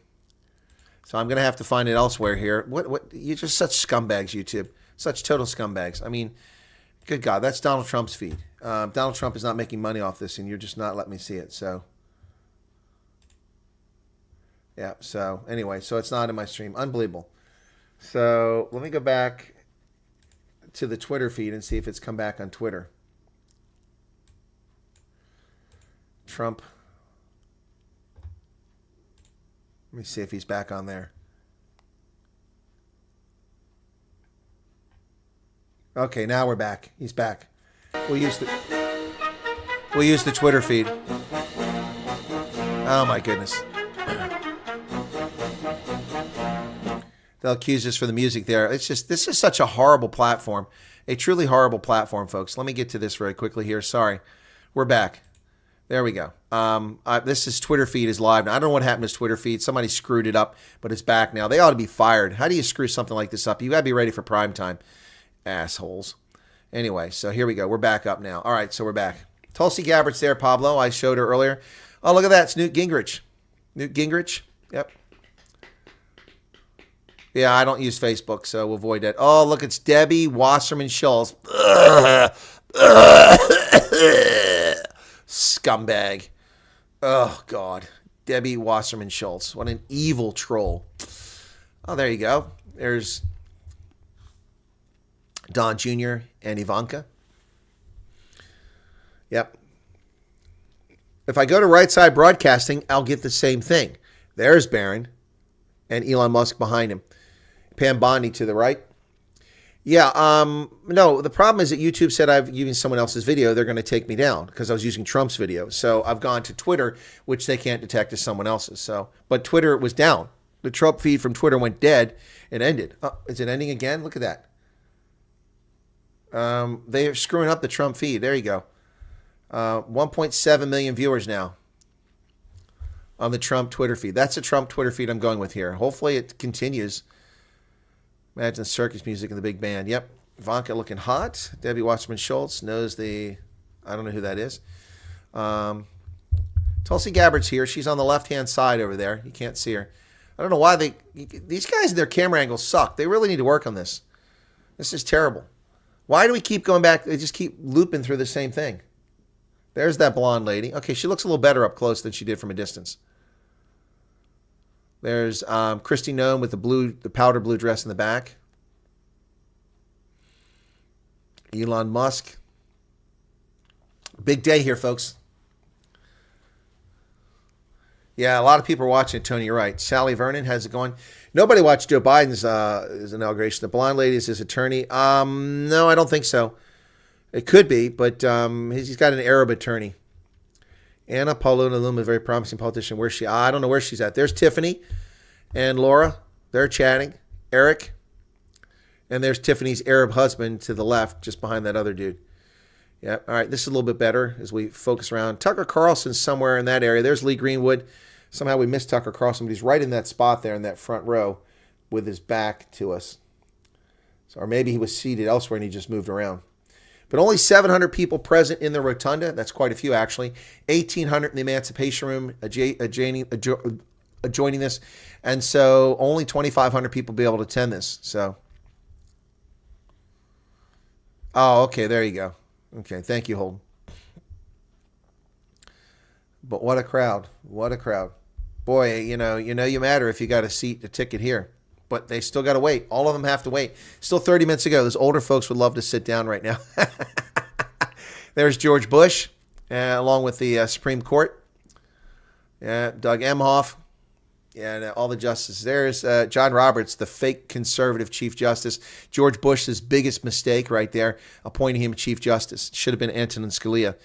So I'm going to have to find it elsewhere here. What? You're just such scumbags, YouTube. Such total scumbags. I mean, good God, that's Donald Trump's feed. Donald Trump is not making money off this, and you're just not letting me see it. So, yeah. So anyway, so it's not in my stream. Unbelievable. So let me go back to the Twitter feed and see if it's come back on Twitter. Trump. Let me see if he's back on there. Okay, now we're back. He's back. We'll use the Twitter feed. Oh my goodness. They'll accuse us for the music there. It's just, this is such a horrible platform. A truly horrible platform, folks. Let me get to this very quickly here. Sorry. We're back. There we go. This is Twitter feed is live now. I don't know what happened to his Twitter feed. Somebody screwed it up, but it's back now. They ought to be fired. How do you screw something like this up? You got to be ready for prime time. Assholes. Anyway, so here we go. We're back up now. All right, so we're back. Tulsi Gabbard's there, Pablo. I showed her earlier. Oh, look at that. It's Newt Gingrich. Newt Gingrich. Yep. Yeah, I don't use Facebook, so we'll avoid that. Oh, look, it's Debbie Wasserman Schultz. Scumbag. Oh, God. Debbie Wasserman Schultz. What an evil troll. Oh, there you go. There's Don Jr. and Ivanka. Yep. If I go to Right Side Broadcasting, I'll get the same thing. There's Barron and Elon Musk behind him. Pam Bondi to the right. Yeah, no, the problem is that YouTube said I've used someone else's video. They're going to take me down because I was using Trump's video. So I've gone to Twitter, which they can't detect as someone else's. So, but Twitter was down. The Trump feed from Twitter went dead and ended. Oh, is it ending again? Look at that. They're screwing up the Trump feed. There you go. 1.7 million viewers now on the Trump Twitter feed. That's the Trump Twitter feed I'm going with here. Hopefully it continues. Imagine circus music and the big band. Yep. Ivanka looking hot. Debbie Wasserman Schultz knows I don't know who that is. Tulsi Gabbard's here. She's on the left-hand side over there. You can't see her. I don't know why these guys and their camera angles suck. They really need to work on this. This is terrible. Why do we keep going back? They just keep looping through the same thing. There's that blonde lady. Okay, she looks a little better up close than she did from a distance. There's Kristi Noem with the powder blue dress in the back. Elon Musk. Big day here, folks. Yeah, a lot of people are watching it, Tony. You're right. Sally Vernon has it going. Nobody watched Joe Biden's his inauguration. The blonde lady is his attorney. No, I don't think so. It could be, but he's got an Arab attorney. Anna Paulina Luma, a very promising politician. Where's she? I don't know where she's at. There's Tiffany and Laura. They're chatting. Eric. And there's Tiffany's Arab husband to the left, just behind that other dude. Yeah. All right. This is a little bit better as we focus around. Tucker Carlson's somewhere in that area. There's Lee Greenwood. Somehow we missed Tucker Carlson, but he's right in that spot there in that front row with his back to us. So, or maybe he was seated elsewhere and he just moved around. But only 700 people present in the rotunda. That's quite a few, actually. 1,800 in the Emancipation Room adjoining this. And so only 2,500 people be able to attend this. So, oh, okay, there you go. Okay, thank you, Holden. But what a crowd. What a crowd. Boy, you matter if you got a ticket here. But they still got to wait. All of them have to wait. Still 30 minutes ago. Those older folks would love to sit down right now. There's George Bush, along with the Supreme Court. Doug Emhoff. And all the justices. There's John Roberts, the fake conservative Chief Justice. George Bush's biggest mistake right there, appointing him Chief Justice. Should have been Antonin Scalia,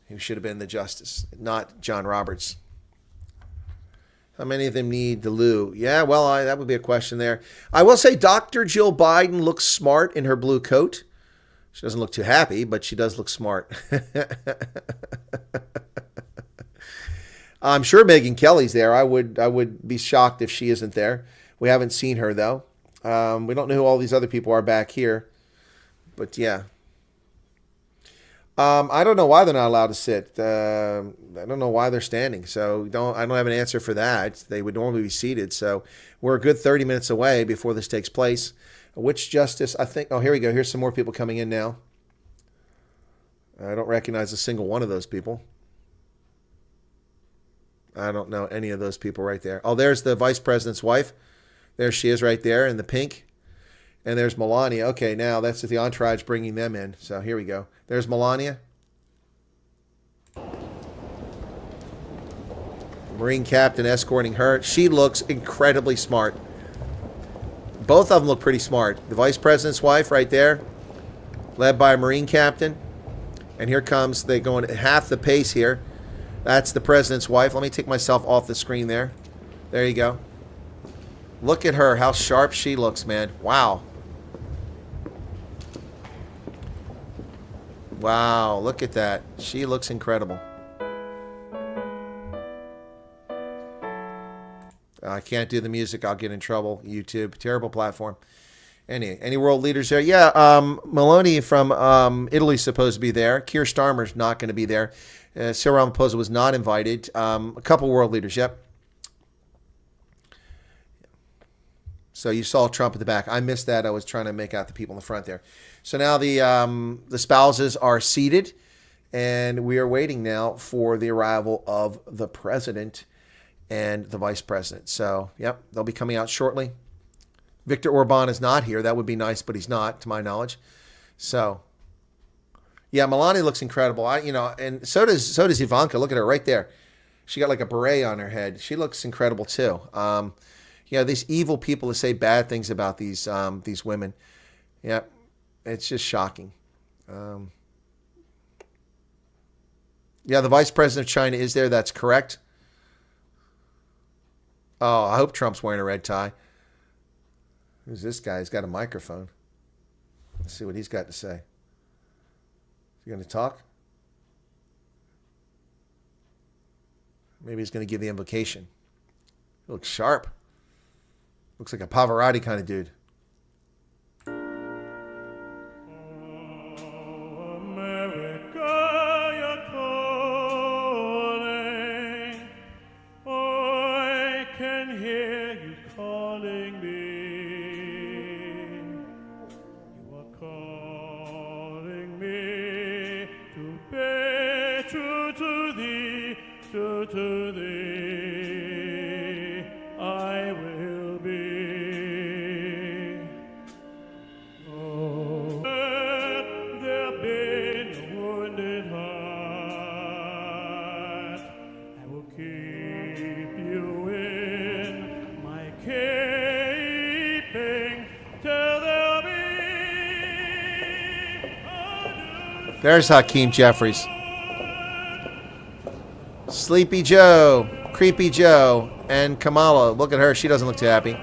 who should have been the justice, not John Roberts. How many of them need the loo? Yeah, well, that would be a question there. I will say Dr. Jill Biden looks smart in her blue coat. She doesn't look too happy, but she does look smart. I'm sure Megyn Kelly's there. I would be shocked if she isn't there. We haven't seen her, though. We don't know who all these other people are back here. But, yeah. I don't know why they're not allowed to sit. I don't know why they're standing. So I don't have an answer for that. They would normally be seated. So we're a good 30 minutes away before this takes place. Which justice? I think. Oh, here we go. Here's some more people coming in now. I don't recognize a single one of those people. I don't know any of those people right there. Oh, there's the vice president's wife. There she is right there in the pink. And there's Melania. Okay, now that's the entourage bringing them in. So here we go. There's Melania. Marine captain escorting her. She looks incredibly smart. Both of them look pretty smart. The vice president's wife right there, led by a Marine captain. And here comes, they going at half the pace here. That's the president's wife. Let me take myself off the screen there. There you go. Look at her, how sharp she looks, man. Wow. Wow, look at that. She looks incredible. I can't do the music. I'll get in trouble. YouTube, terrible platform. Any world leaders there? Yeah, Meloni from Italy's supposed to be there. Keir Starmer's not going to be there. Cyril Ramaphosa was not invited. A couple world leaders, yep. So you saw Trump at the back. I missed that. I was trying to make out the people in the front there. So now the spouses are seated, and we are waiting now for the arrival of the president and the vice president. So, yep, they'll be coming out shortly. Viktor Orban is not here. That would be nice, but he's not, to my knowledge. So, yeah, Melania looks incredible. And so does Ivanka. Look at her right there. She got like a beret on her head. She looks incredible too. These evil people that say bad things about these women. Yeah, it's just shocking. The vice president of China is there. That's correct. Oh, I hope Trump's wearing a red tie. Who's this guy? He's got a microphone. Let's see what he's got to say. Is he going to talk? Maybe he's going to give the invocation. He looks sharp. Looks like a Pavarotti kind of dude. There's Hakeem Jeffries. Sleepy Joe, Creepy Joe, and Kamala. Look at her. She doesn't look too happy.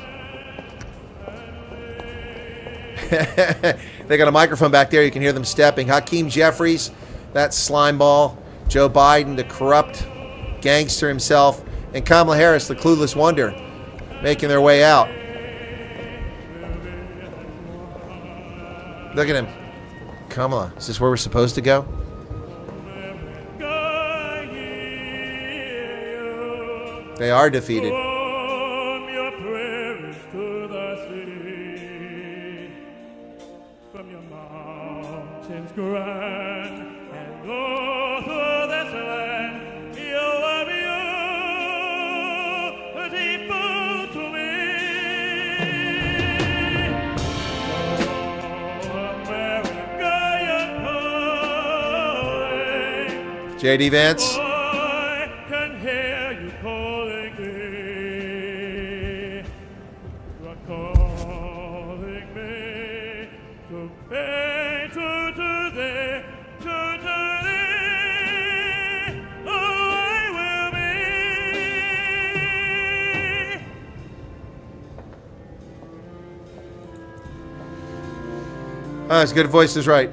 They got a microphone back there. You can hear them stepping. Hakeem Jeffries, that slime ball. Joe Biden, the corrupt gangster himself. And Kamala Harris, the clueless wonder, making their way out. Look at him. Kamala, is this where we're supposed to go? They are defeated. J.D. Vance. Oh, his good voice is right.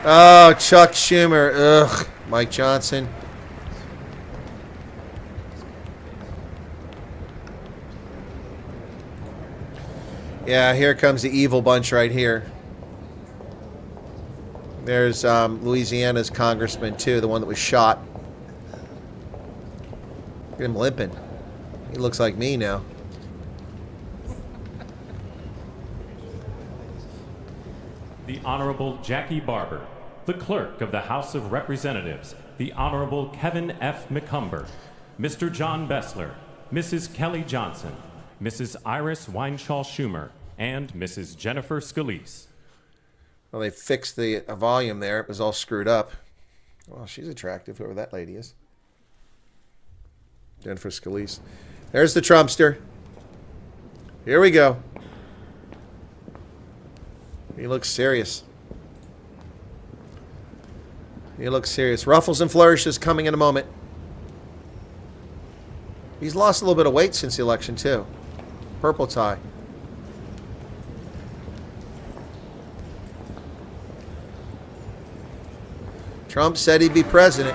Oh, Chuck Schumer. Ugh. Mike Johnson. Yeah, here comes the evil bunch right here. There's Louisiana's congressman, too, the one that was shot. Look at him limping. He looks like me now. The Honorable Jackie Barber, the Clerk of the House of Representatives, the Honorable Kevin F. McCumber, Mr. John Bessler, Mrs. Kelly Johnson, Mrs. Iris Weinshaw Schumer, and Mrs. Jennifer Scalise. Well, they fixed the volume there. It was all screwed up. Well, she's attractive, whoever that lady is. Jennifer Scalise. There's the Trumpster. Here we go. He looks serious. He looks serious. Ruffles and flourishes coming in a moment. He's lost a little bit of weight since the election, too. Purple tie. Trump said he'd be president.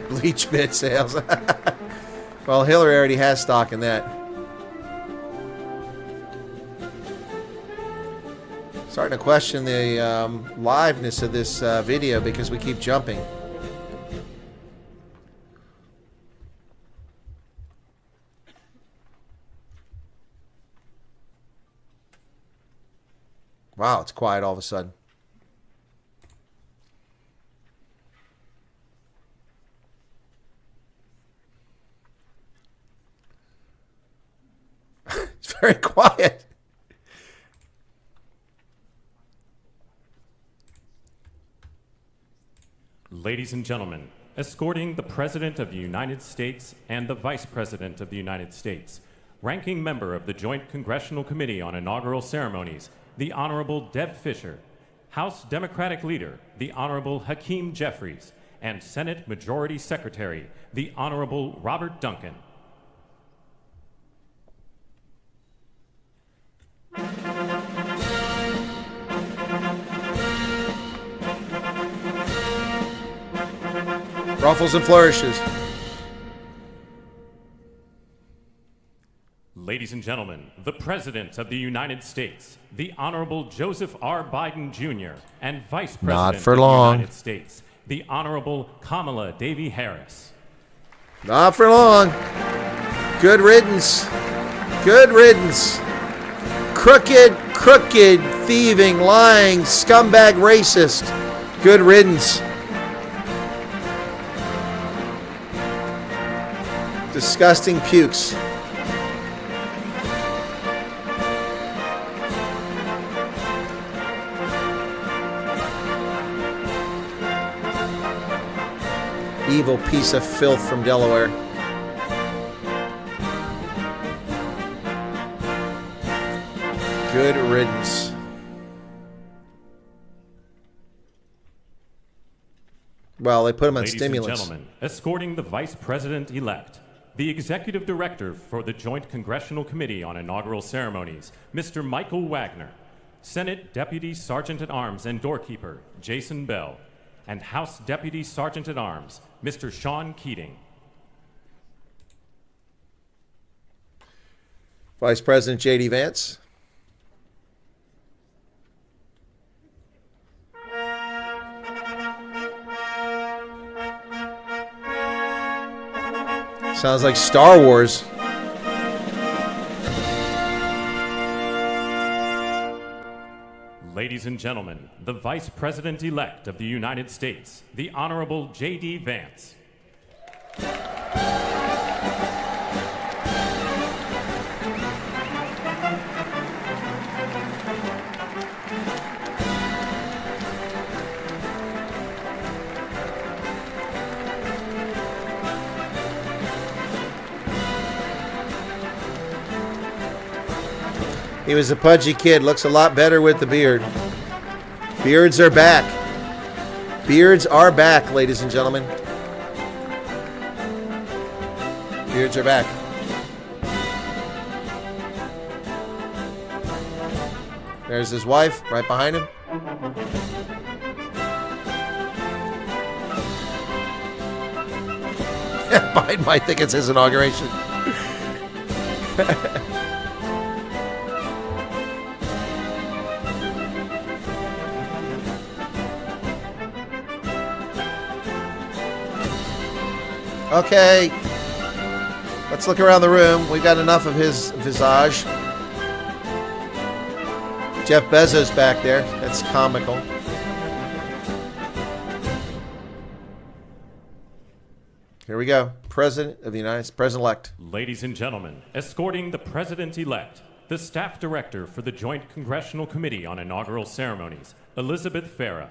Bleach bit sales. Well, Hillary already has stock in that. Starting to question the liveness of this video because we keep jumping. Wow, it's quiet all of a sudden. It's very quiet. Ladies and gentlemen, escorting the President of the United States and the Vice President of the United States, ranking member of the Joint Congressional Committee on Inaugural Ceremonies, the Honorable Deb Fischer, House Democratic Leader, the Honorable Hakeem Jeffries, and Senate Majority Secretary, the Honorable Robert Duncan. Ruffles and flourishes. Ladies and gentlemen, the President of the United States, the Honorable Joseph R. Biden Jr., and Vice President Not for of long. the United States, the Honorable Kamala Devi Harris. Not for long. Good riddance. Good riddance. Crooked, thieving, lying, scumbag racist. Good riddance. Disgusting pukes. Evil piece of filth from Delaware. Good riddance. Well, they put him on Ladies stimulants. and gentlemen, escorting the Vice President-elect, the Executive Director for the Joint Congressional Committee on Inaugural Ceremonies, Mr. Michael Wagner, Senate Deputy Sergeant-at-Arms and Doorkeeper, Jason Bell, and House Deputy Sergeant-at-Arms, Mr. Sean Keating. Vice President J.D. Vance. Sounds like Star Wars. Ladies and gentlemen, the Vice President-elect of the United States, the Honorable J.D. Vance. He was a pudgy kid. Looks a lot better with the beard. Beards are back. Beards are back, ladies and gentlemen. Beards are back. There's his wife right behind him. Biden might think it's his inauguration. Okay. Let's look around the room. We've got enough of his visage. Jeff Bezos back there. That's comical. Here we go. President of the United States, President-elect. Ladies and gentlemen, escorting the President-elect, the Staff Director for the Joint Congressional Committee on Inaugural Ceremonies, Elizabeth Farah.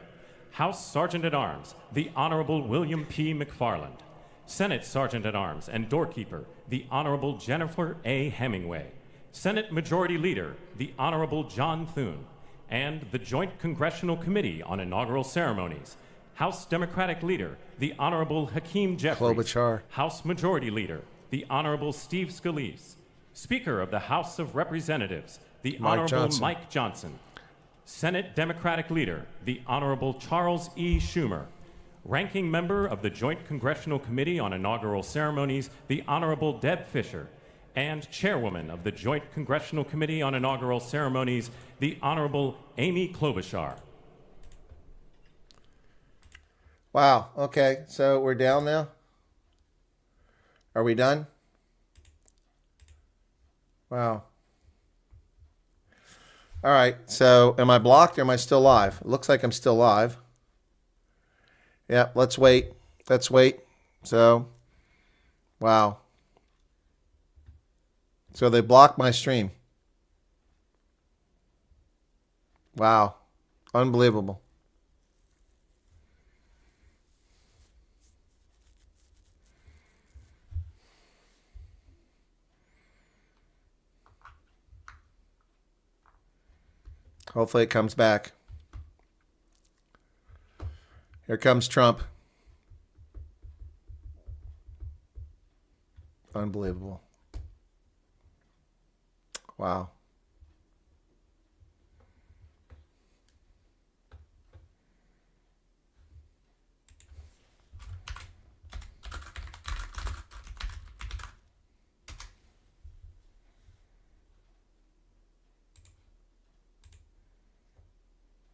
House Sergeant-at-Arms, the Honorable William P. McFarland. Senate Sergeant-at-Arms and Doorkeeper, the Honorable Jennifer A. Hemingway. Senate Majority Leader, the Honorable John Thune. And the Joint Congressional Committee on Inaugural Ceremonies, House Democratic Leader, the Honorable Hakeem Jeffries. Klobuchar. House Majority Leader, the Honorable Steve Scalise. Speaker of the House of Representatives, the Honorable Mike Johnson. Senate Democratic Leader, the Honorable Charles E. Schumer. Ranking Member of the Joint Congressional Committee on Inaugural Ceremonies, the Honorable Deb Fischer. And Chairwoman of the Joint Congressional Committee on Inaugural Ceremonies, the Honorable Amy Klobuchar. Wow. Okay. So we're down now. Are we done? Wow. All right. So am I blocked or am I still live? It looks like I'm still live. Yeah. Let's wait. Let's wait. So, wow. So they blocked my stream. Wow. Unbelievable. Hopefully it comes back. Here comes Trump. Unbelievable. Wow.